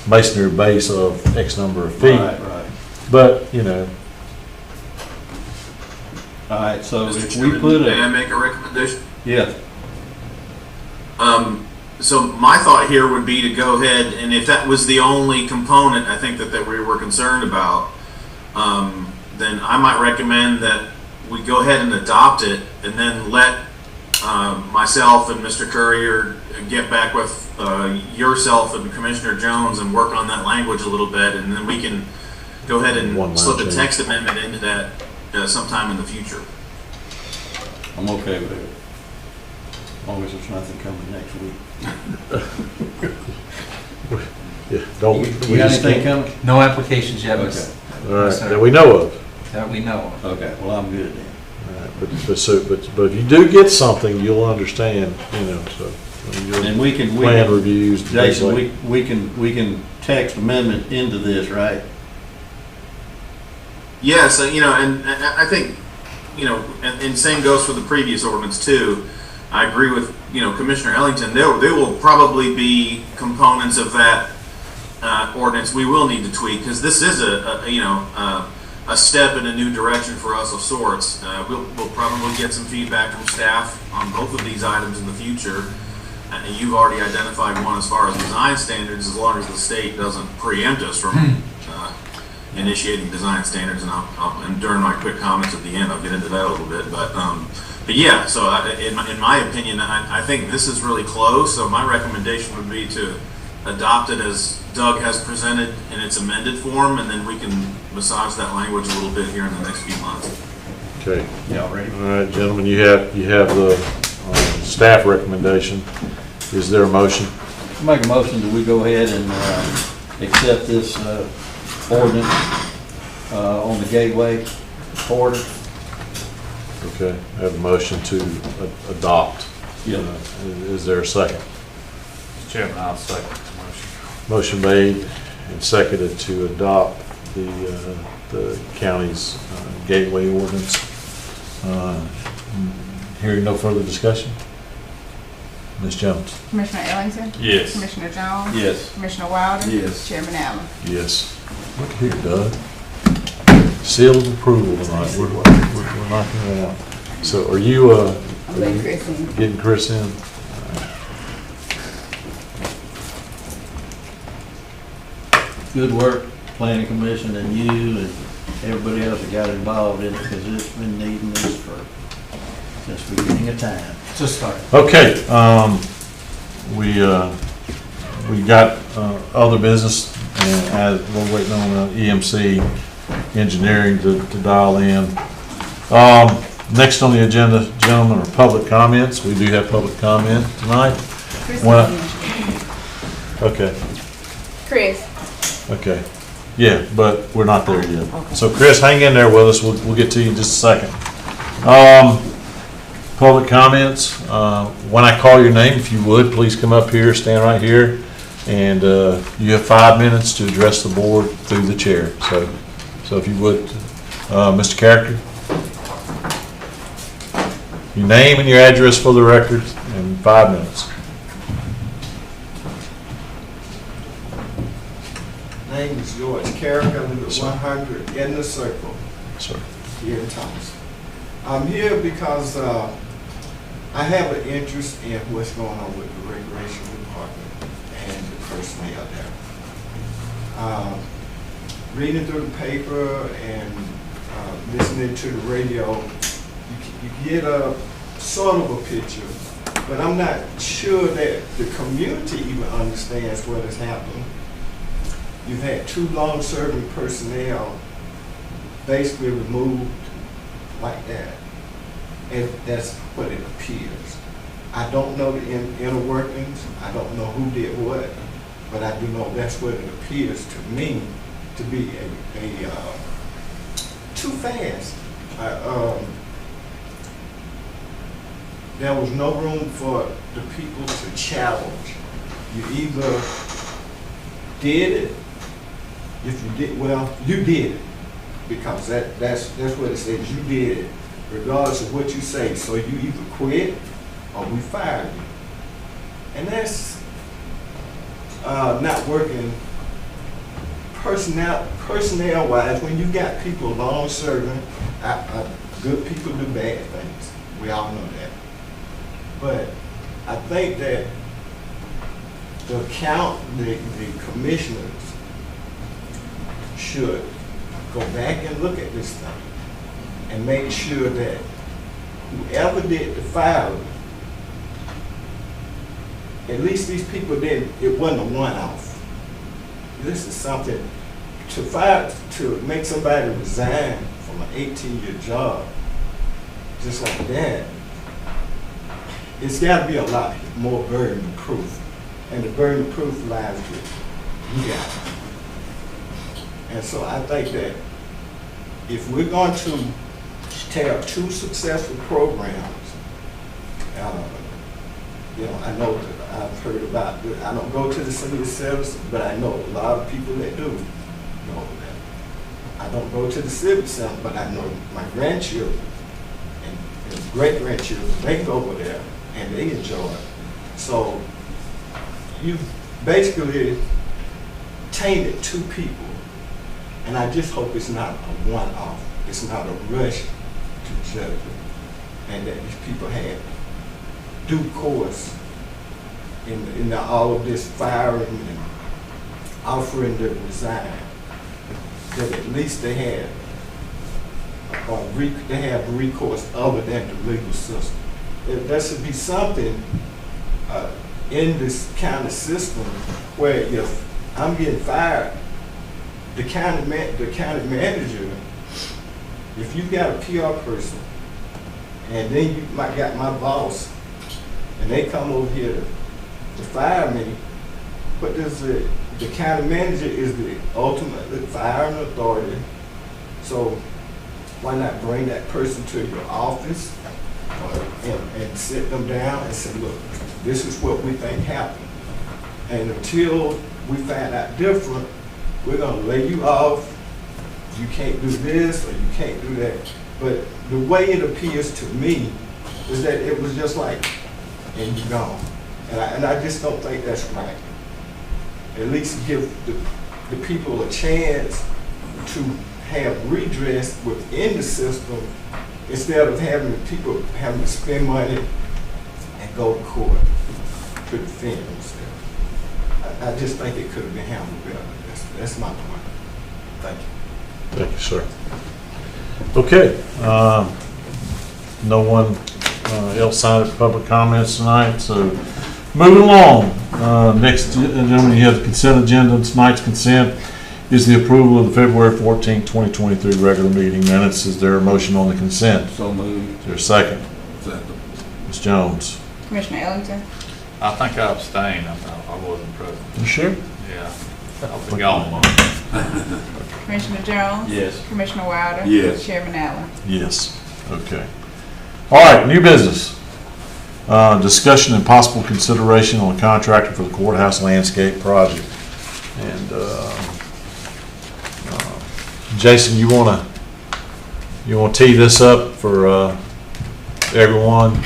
masonry base of X number of feet. Right, right. But, you know, All right, so Mr. if we Chairman, put may I a, make a recommendation? yeah, So my thought here would be to go ahead, and if that was the only component I think that we were concerned about, then I might recommend that we go ahead and adopt it, and then let myself and Mr. Courier get back with yourself and Commissioner Jones and work on that language a little bit, and then we can go ahead and One line slip a change. text amendment into that sometime in the future. I'm okay with it. As long as there's nothing coming next week. yeah, don't, You got anything coming? No applications yet, Okay. Mr. all right, that we know of. that we know of. Okay, well, I'm good then. All right, but if you do get something, you'll understand, you know, so. And we can, Plan reviews. and things Jason, like- we can text amendment into this, right? Yes, you know, and I think, you know, and same goes for the previous ordinance too. I agree with, you know, Commissioner Ellington. There will probably be components of that ordinance we will need to tweak, because this is a step in a new direction for us of sorts. We'll probably get some feedback from staff on both of these items in the future. And you've already identified one as far as design standards, as long as the state doesn't preempt us from initiating design standards. And during my quick comments at the end, I'll get into that a little bit. But yeah, so in my opinion, I think this is really close. So my recommendation would be to adopt it as Doug has presented in its amended form, and then we can massage that language a little bit here in the next few months. Okay, Y'all ready? all right, gentlemen, you have the staff recommendation. Is there a motion? Make a motion that we go ahead and accept this ordinance on the gateway order. Okay, I have a motion to adopt. Yep. Is there a second? Mr. Chairman, I'll second the motion. Motion made and seconded to adopt the county's gateway ordinance. Hearing no further discussion? Ms. Jones? Commissioner Ellington? Yes. Commissioner Jones? Yes. Commissioner Wilder? Yes. Chairman Allen? Yes. Look here, Doug. Seal of approval tonight. We're knocking it out. So are you I'm letting Chris in. getting Chris in? Good work, planning commission, and you and everybody else that got involved in it, because it's been needing this since the beginning of time. It's a start. Okay, we got other business, and we're waiting on EMC engineering to dial in. Next on the agenda, gentlemen, are public comments. We do have public comment tonight. Chris Well- is in. Okay, Chris, okay. Yeah, but we're not there yet. So Chris, hang in there with us. We'll get to you in just a second. Public comments. When I call your name, if you would, please come up here, stand right here. And you have 5 minutes to address the board through the chair. So if you would, Mr. Character. Your name and your address for the record in 5 minutes. George Carrick, I live at 100 in the circle Sir. here in Thomas. I'm here because I have an interest in what's going on with the recreation department and the personnel there. Reading through the paper and listening to the radio, you get a sort of a picture, but I'm not sure that the community even understands what is happening. You've had 2 long-serving personnel basically removed like that, and that's what it appears. I don't know the inner workings, I don't know who did what, but I do know that's what it appears to me to be too fast. There was no room for the people to challenge. You either did it, if you did, well, you did it, because that's what it says, you did it, regardless of what you say. So you either quit or we fire you. And that's not working personnel-wise. When you got people long-serving, good people do bad things. We all know that. But I think that the commissioners should go back and look at this thing and make sure that whoever did the firing, at least these people didn't, it wasn't a one-off. This is something, to make somebody resign from an 18-year job, just like that, it's got to be a lot more burden of proof. And the burden of proof lies with you guys. And so I think that if we're going to tear 2 successful programs, I know that I've heard about, I don't go to the senior service, but I know a lot of people that do know that. I don't go to the civic center, but I know my grandchildren and great-grandchildren, they go over there and they enjoy it. So you basically tainted 2 people, and I just hope it's not a one-off. It's not a rush to judgment, and that these people have due course in all of this firing and offering to resign. That at least they have recourse other than the legal system. There should be something in this kind of system where if I'm getting fired, the county manager, if you got a PR person, and then you might got my boss, and they come over here to fire me, but the county manager is the ultimate firing authority. So why not bring that person to your office and sit them down and say, look, this is what we think happened. And until we find out different, we're going to lay you off. You can't do this or you can't do that. But the way it appears to me is that it was just like, and you're gone. And I just don't think that's right. At least give the people a chance to have redress within the system instead of having people having to spend money and go to court to defend themselves. I just think it could have been handled better. That's my point. Thank you. Thank you, sir. Okay, no one else signed up for public comments tonight, so moving along. Next, gentlemen, you have the consent agenda. Tonight's consent is the approval of the February 14, 2023 regular meeting minutes. Is there a motion on the consent? So moved. Is there a second? Second. Ms. Jones? Commissioner Ellington? I think I abstained. I wasn't present. You sure? Yeah. I'll be gone. Commissioner Jones? Yes. Commissioner Wilder? Yes. Chairman Allen? Yes. Okay. All right, new business. Discussion and possible consideration on a contractor for the courthouse landscape project. And Jason, you wanna tee this up for everyone?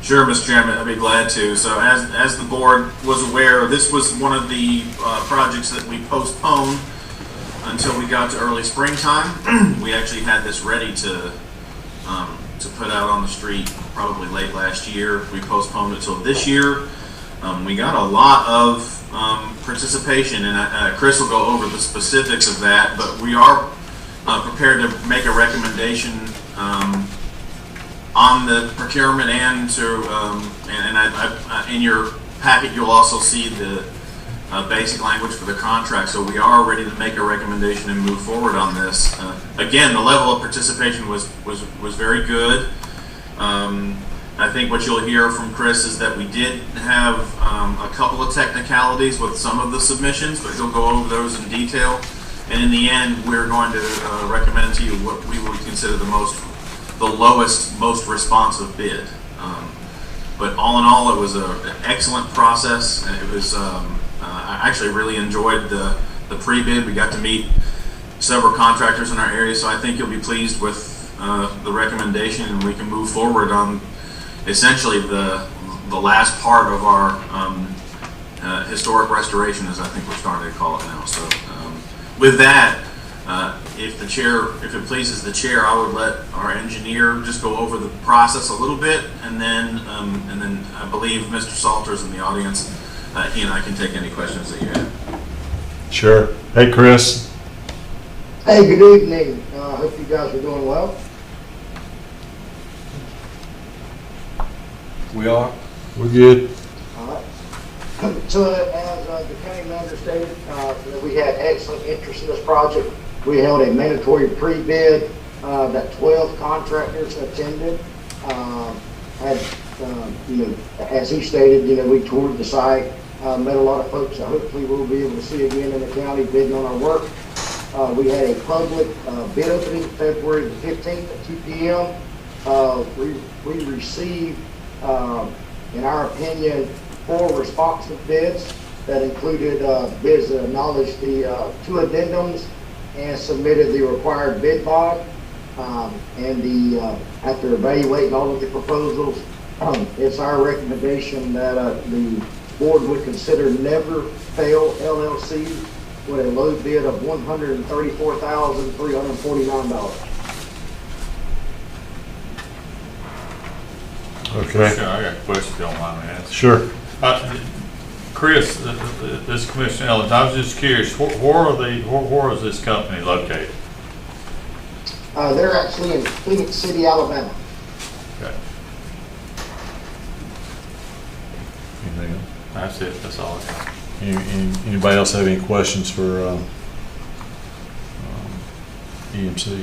Sure, Mr. Chairman, I'd be glad to. So as the board was aware, this was one of the projects that we postponed until we got to early springtime. We actually had this ready to put out on the street probably late last year. We postponed it till this year. We got a lot of participation, and Chris will go over the specifics of that, but we are prepared to make a recommendation on the procurement and to, in your packet, you'll also see the basic language for the contract. So we are ready to make a recommendation and move forward on this. Again, the level of participation was very good. I think what you'll hear from Chris is that we did have a couple of technicalities with some of the submissions, but he'll go over those in detail. And in the end, we're going to recommend to you what we would consider the lowest, most responsive bid. But all in all, it was an excellent process. It was, I actually really enjoyed the pre-bid. We got to meet several contractors in our area, so I think you'll be pleased with the recommendation, and we can move forward on essentially the last part of our historic restoration, as I think we're starting to call it now. So with that, if it pleases the chair, I would let our engineer just go over the process a little bit, and then I believe Mr. Salter's in the audience. He and I can take any questions that you have. Sure. Hey, Chris. Hey, good evening. I hope you guys are doing well. We are. We're good. All right. So as the county manager stated, we had excellent interest in this project. We held a mandatory pre-bid that 12 contractors attended. As he stated, we toured the site, met a lot of folks that hopefully we'll be able to see again in the county bidding on our work. We had a public bid opening February the 15th at 2 p.m. We received, in our opinion, 4 responsive bids that included bids that acknowledged the 2 addendums and submitted the required bid bond. After evaluating all of the proposals, it's our recommendation that the board would consider Never Fail LLC with a low bid of $134,349. Okay. Sure, I got a question, if you don't mind me asking. Sure. Chris, this Commissioner Ellens, I was just curious, where is this company located? They're actually in Phoenix City, Alabama. Okay. Anything else? That's it, that's all I got. Anybody else have any questions for EMC?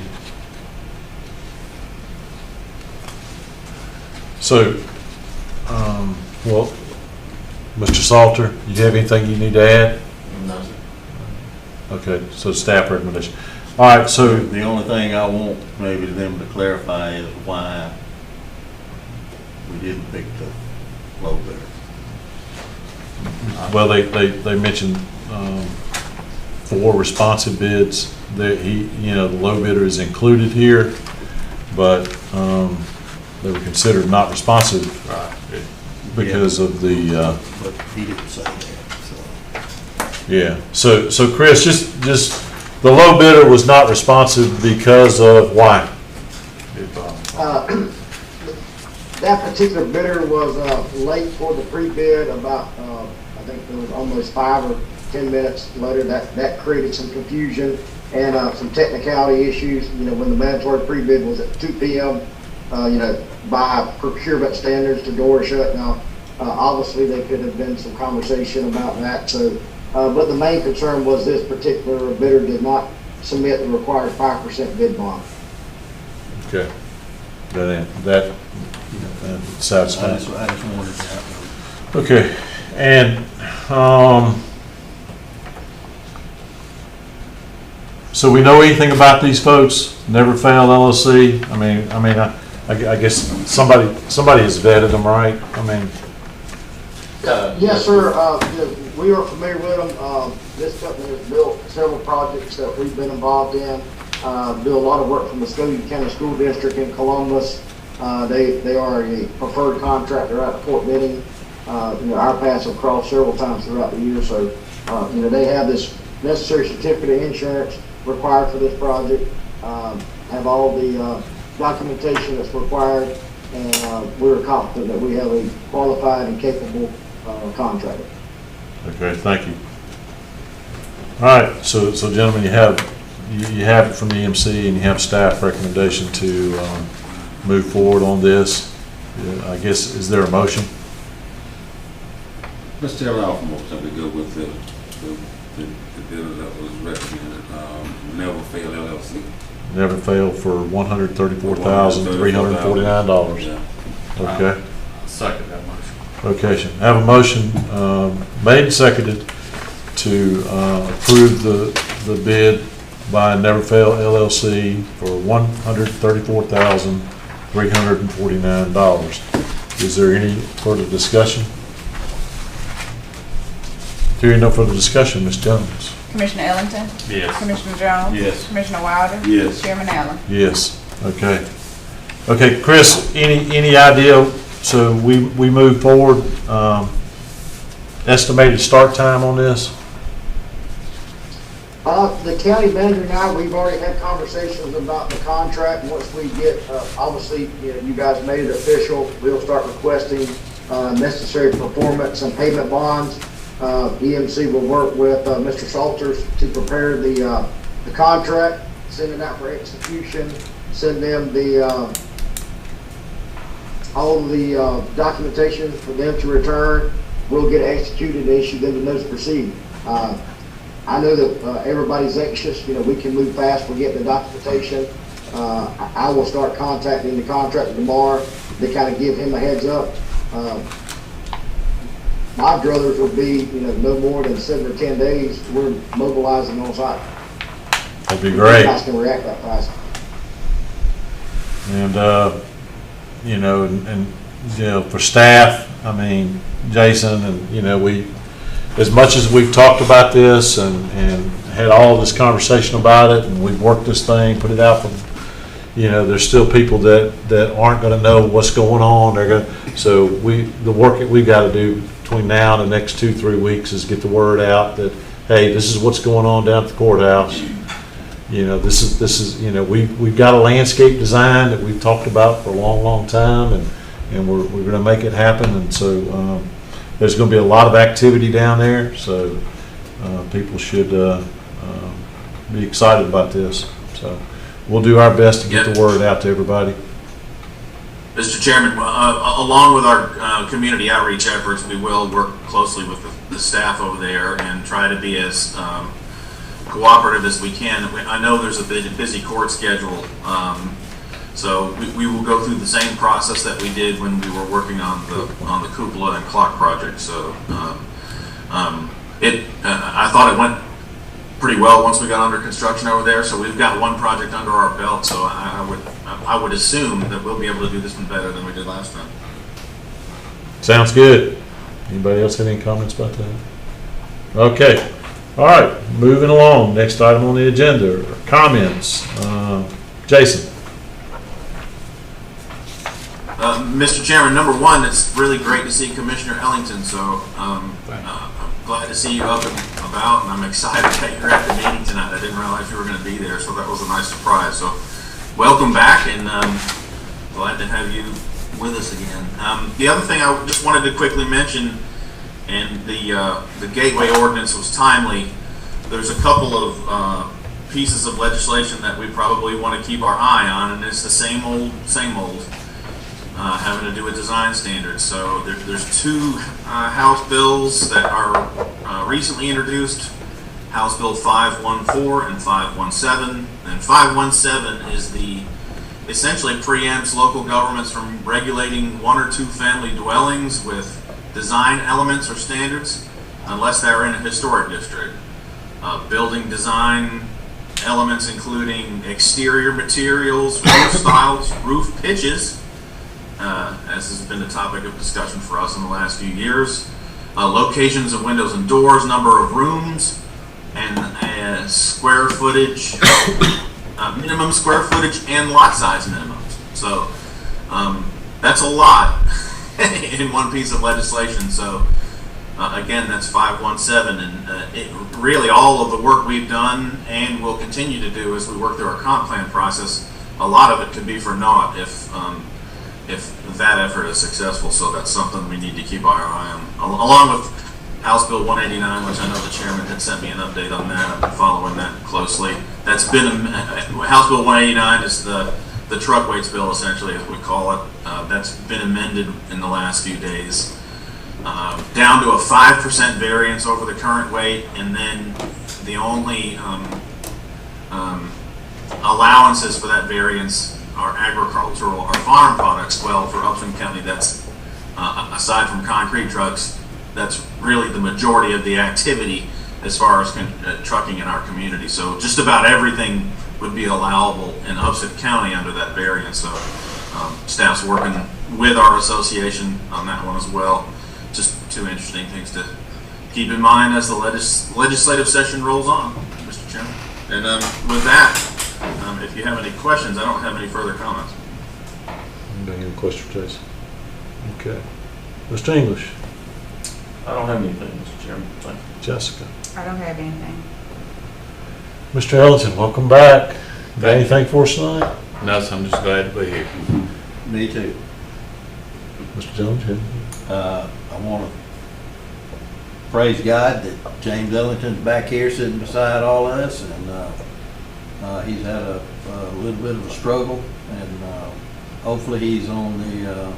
So, well, Mr. Salter, you have anything you need to add? No, sir. Okay, so staff recommendation. All right, so The only thing I want maybe them to clarify is why we didn't pick the low bidder. well, they mentioned 4 responsive bids. The low bidder is included here, but they were considered not responsive Right. because of the. But he didn't say that, so. Yeah. So Chris, just the low bidder was not responsive because of why? That particular bidder was late for the pre-bid about, I think it was almost 5 or 10 minutes later. That created some confusion and some technicality issues. When the mandatory pre-bid was at 2 p.m., by procurement standards, the door shut. Now, obviously, there could have been some conversation about that. So, but the main concern was this particular bidder did not submit the required 5% bid bond. Okay. That satisfies. I just wanted that. Okay, and so we know anything about these folks? Never Fail LLC. I guess somebody has vetted them, right? Yes, sir. We are familiar with them. This company has built several projects that we've been involved in. Do a lot of work from the Muskogee County School District in Columbus. They are a preferred contractor out of Fort Benning. Our paths have crossed several times throughout the year, so, they have this necessary certificate of insurance required for this project, have all the documentation that's required, and we're confident that we have a qualified and capable contractor. Okay, thank you. All right, so gentlemen, you have it from the EMC and you have staff recommendation to move forward on this. I guess, is there a motion? Mr. Chairman, I offer motion we go with the bidder that was recommended, Never Fail LLC. Never Fail for $134,349. Yeah. Okay. Second that motion. Okay, have a motion made and seconded to approve the bid by Never Fail LLC for $134,349. Is there any further discussion? Hearing no further discussion, Ms. Jones. Commissioner Ellington? Yes. Commissioner Jones? Yes. Commissioner Wilder? Yes. Chairman Allen? Yes. Okay. Okay, Chris, any idea? So we move forward. Estimated start time on this? The county manager and I, we've already had conversations about the contract. Once we get, obviously, you guys made it official, we'll start requesting necessary performance and payment bonds. EMC will work with Mr. Salters to prepare the contract, send it out for execution, send them all the documentation for them to return. We'll get it executed and issue them the notice to proceed. I know that everybody's anxious. We can move fast. We'll get the documentation. I will start contacting the contractor tomorrow to kind of give him a heads up. My druthers will be, no more than 7 or 10 days. We're mobilizing on site. That'd be great. You guys can react that fast. And, for staff, I mean, Jason, and, we, as much as we've talked about this and had all this conversation about it, and we've worked this thing, put it out for, there's still people that aren't gonna know what's going on. So the work that we've got to do between now and the next 2-3 weeks is get the word out that, hey, this is what's going on down at the courthouse. This is we've got a landscape design that we've talked about for a long time, and we're going to make it happen. And so there's going to be a lot of activity down there. So people should be excited about this. So we'll do our best to get the word out to everybody. Mr. Chairman, along with our community outreach efforts, we will work closely with the staff over there and try to be as cooperative as we can. I know there's a busy court schedule, so we will go through the same process that we did when we were working on the cupola and clock project. So I thought it went pretty well once we got under construction over there. So we've got one project under our belt. So I would assume that we'll be able to do this one better than we did last time. Sounds good. Anybody else have any comments about that? Okay. All right, moving along. Next item on the agenda, comments. Jason. Mr. Chairman, number one, it's really great to see Commissioner Ellington. So I'm glad to see you up and about, and I'm excited that you're at the meeting tonight. I didn't realize you were going to be there, so that was a nice surprise. So welcome back, and glad to have you with us again. The other thing I just wanted to quickly mention, and the gateway ordinance was timely. There's a couple of pieces of legislation that we probably want to keep our eye on, and it's the same old, having to do with design standards. So there's two House bills that are recently introduced, House Bill 514 and 517. And 517 is essentially preempts local governments from regulating 1 or 2 family dwellings with design elements or standards unless they're in a historic district. Building design elements including exterior materials, roof styles, roof pitches, as has been the topic of discussion for us in the last few years, locations of windows and doors, number of rooms, and square footage, minimum square footage and lot size minimums. So That's a lot in one piece of legislation. So again, that's 517, and it really all of the work we've done and will continue to do as we work through our comp plan process. A lot of it could be for naught if that effort is successful. So that's something we need to keep our eye on, along with House Bill 189, which I know the chairman had sent me an update on that. I've been following that closely. That's been House Bill 189 is the truck weights bill, essentially, as we call it. That's been amended in the last few days, down to a 5% variance over the current weight, and then the only allowances for that variance are agricultural or farm products. Well, for Upson County, that's aside from concrete trucks, that's really the majority of the activity as far as trucking in our community. So just about everything would be allowable in Upson County under that variance. So staff's working with our association on that one as well. Just two interesting things to keep in mind as the legislative session rolls on, Mr. Chairman. And with that, if you have any questions, I don't have any further comments. Any questions, Jason? Okay. Mr. English? I don't have anything, Mr. Chairman. Thank you. Jessica? I don't have anything. Mr. Ellington, welcome back. Got anything for us tonight? No, so I'm just glad to be here. Me too. Mr. Jones? I want to praise God that James Ellington's back here sitting beside all of us, and he's had a little bit of a struggle, and hopefully he's on the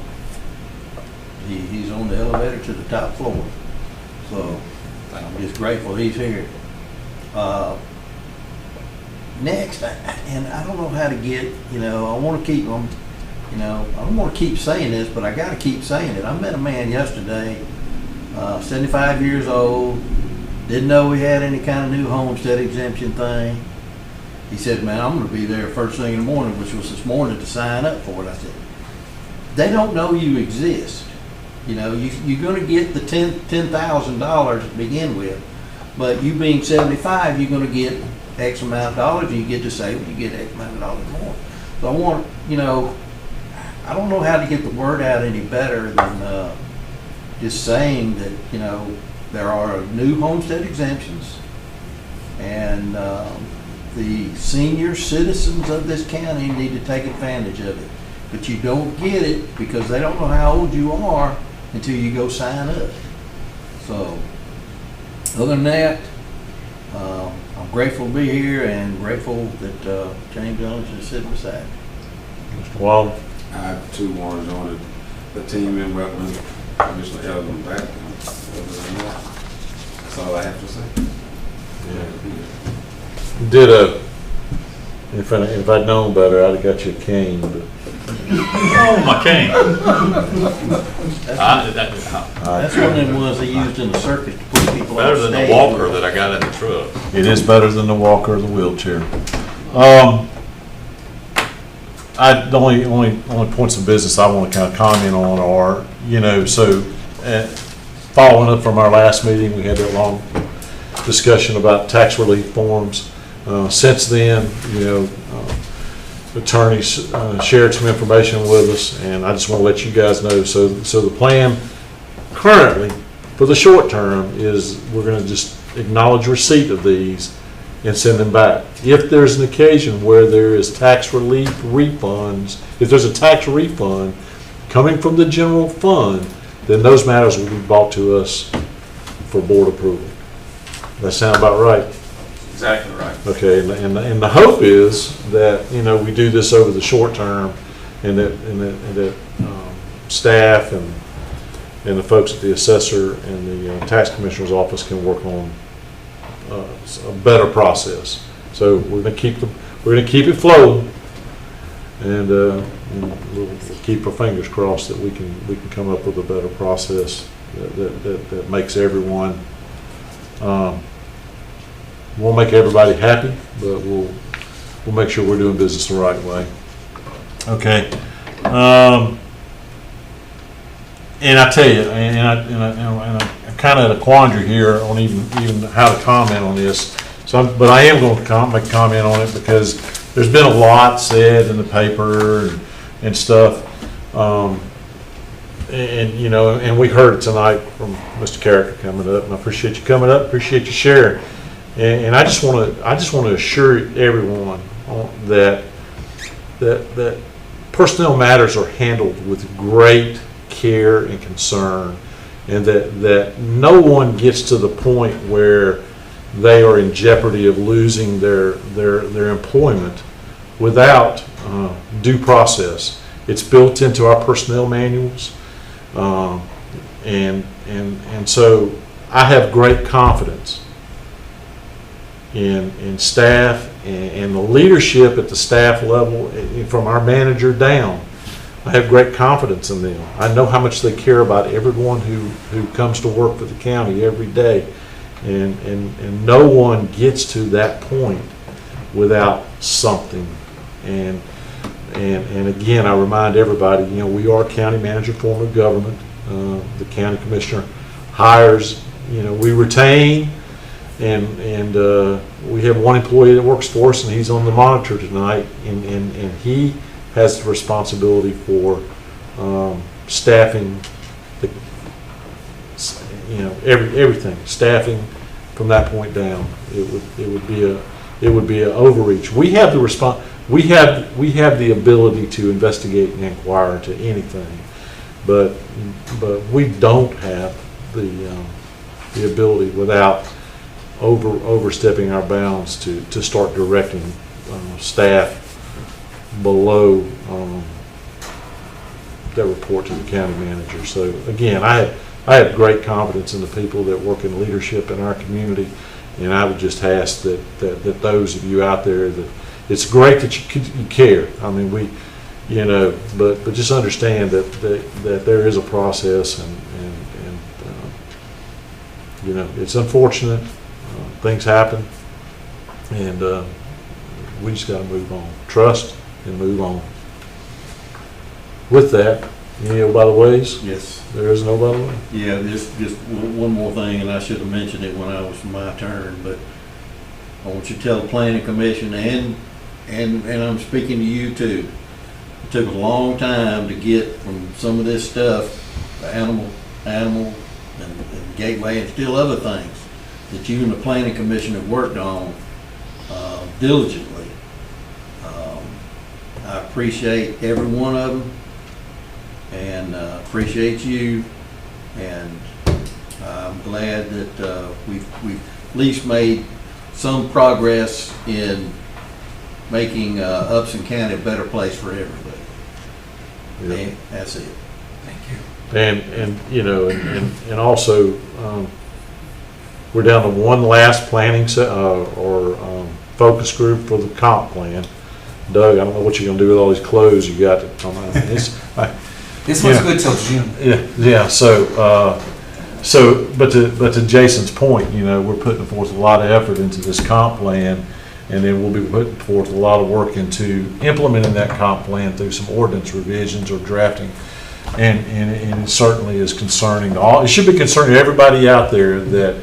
he's on the elevator to the top floor. So I'm just grateful he's here. Next, and I don't know how to get, I want to keep them, I don't want to keep saying this, but I got to keep saying it. I met a man yesterday, 75 years old, didn't know we had any kind of new homestead exemption thing. He said, man, I'm going to be there first thing in the morning, which was this morning, to sign up for it. I said, they don't know you exist. You're going to get the $10,000 to begin with, but you being 75, you're going to get X amount of dollars, and you get to save, you get X amount of dollars more. So I want, I don't know how to get the word out any better than just saying that, there are new homestead exemptions, and the senior citizens of this county need to take advantage of it. But you don't get it because they don't know how old you are until you go sign up. So, other than that, I'm grateful to be here and grateful that James Jones is sitting beside me. Mr. Walden? I have two more on the team and welcome Mr. Elvin back. Other than that, that's all I have to say. If I'd known better, I'd have got you a cane, but. Oh, my cane. That's one of them ones they used in the circus to put people on Better than stage. the walker that I got in the truck. It is better than the walker or the wheelchair. The only points of business I want to kind of comment on are, following up from our last meeting, we had that long discussion about tax relief forms. Since then, attorneys shared some information with us, and I just want to let you guys know. So the plan currently for the short term is we're going to just acknowledge receipt of these and send them back. If there's an occasion where there is tax relief refunds, if there's a tax refund coming from the general fund, then those matters will be brought to us for board approval. That sound about right? Exactly right. Okay, and the hope is that, we do this over the short term, and that staff and the folks at the assessor and the tax commissioner's office can work on a better process. So we're going to keep it flowing, and we'll keep our fingers crossed that we can come up with a better process that makes everyone. Won't make everybody happy, but we'll make sure we're doing business the right way. Okay. And I tell you, and I'm kind of at a quandary here on even how to comment on this. But I am going to make a comment on it because there's been a lot said in the paper and stuff. And, you know, and we heard it tonight from Mr. Carricker coming up, and I appreciate you coming up, appreciate you sharing. And I just want to assure everyone that personnel matters are handled with great care and concern, and that no one gets to the point where they are in jeopardy of losing their employment without due process. It's built into our personnel manuals, and so I have great confidence in staff and the leadership at the staff level, from our manager down. I have great confidence in them. I know how much they care about everyone who comes to work for the county every day, and no one gets to that point without something. And again, I remind everybody, you know, we are a county manager form of government. The county commissioner hires, you know, we retain, and we have one employee that works for us, and he's on the monitor tonight, and he has the responsibility for staffing, everything, staffing from that point down. It would be an overreach. We have the we have the ability to investigate and inquire into anything, but we don't have the ability without overstepping our bounds to start directing staff below that report to the county manager. So again, I have great confidence in the people that work in leadership in our community, and I would just ask that those of you out there, that it's great that you care. I mean, but just understand that there is a process, and it's unfortunate. Things happen, and we just got to move on. Trust and move on. With that, any by the ways? Yes. There is no by the way? Yeah, just one more thing, and I should have mentioned it when I was my turn, but I want you to tell the planning commission, and I'm speaking to you too. It took a long time to get from some of this stuff, the animal and gateway, and still other things that you and the planning commission have worked on diligently. I appreciate every one of them, and appreciate you, and I'm glad that we've at least made some progress in making Upson County a better place for everybody. Yeah. And that's it. Thank you. And also, we're down to one last planning focus group for the comp plan. Doug, I don't know what you're gonna do with all these clothes you got. This one's good till June. Yeah. But to Jason's point, we're putting forth a lot of effort into this comp plan, and then we'll be putting forth a lot of work into implementing that comp plan through some ordinance revisions or drafting. And it certainly is concerning to all. It should be concerning to everybody out there that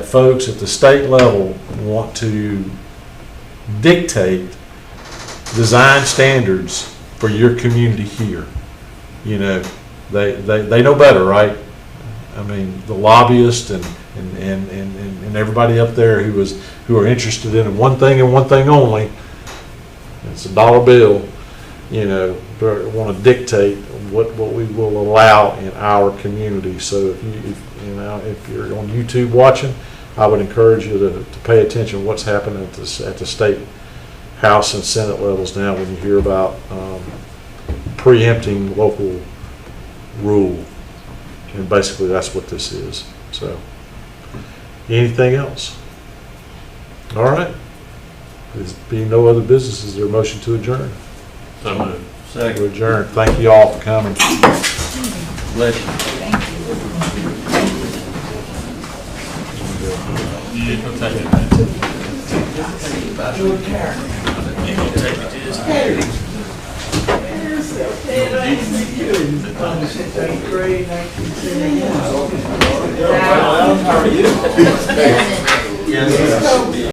folks at the state level want to dictate design standards for your community here. They know better, right? I mean, the lobbyists and everybody up there who are interested in one thing and one thing only, it's a dollar bill, want to dictate what we will allow in our community. So if you're on YouTube watching, I would encourage you to pay attention to what's happening at the state House and Senate levels now when you hear about preempting local rule. And basically that's what this is. So anything else? All right. There's being no other business, is there a motion to adjourn? So moved. Second. We're adjourned. Thank you all for coming. Bless you. Thank you. Yeah, go take it, Since 8th grade, 1971. How are you? Yes.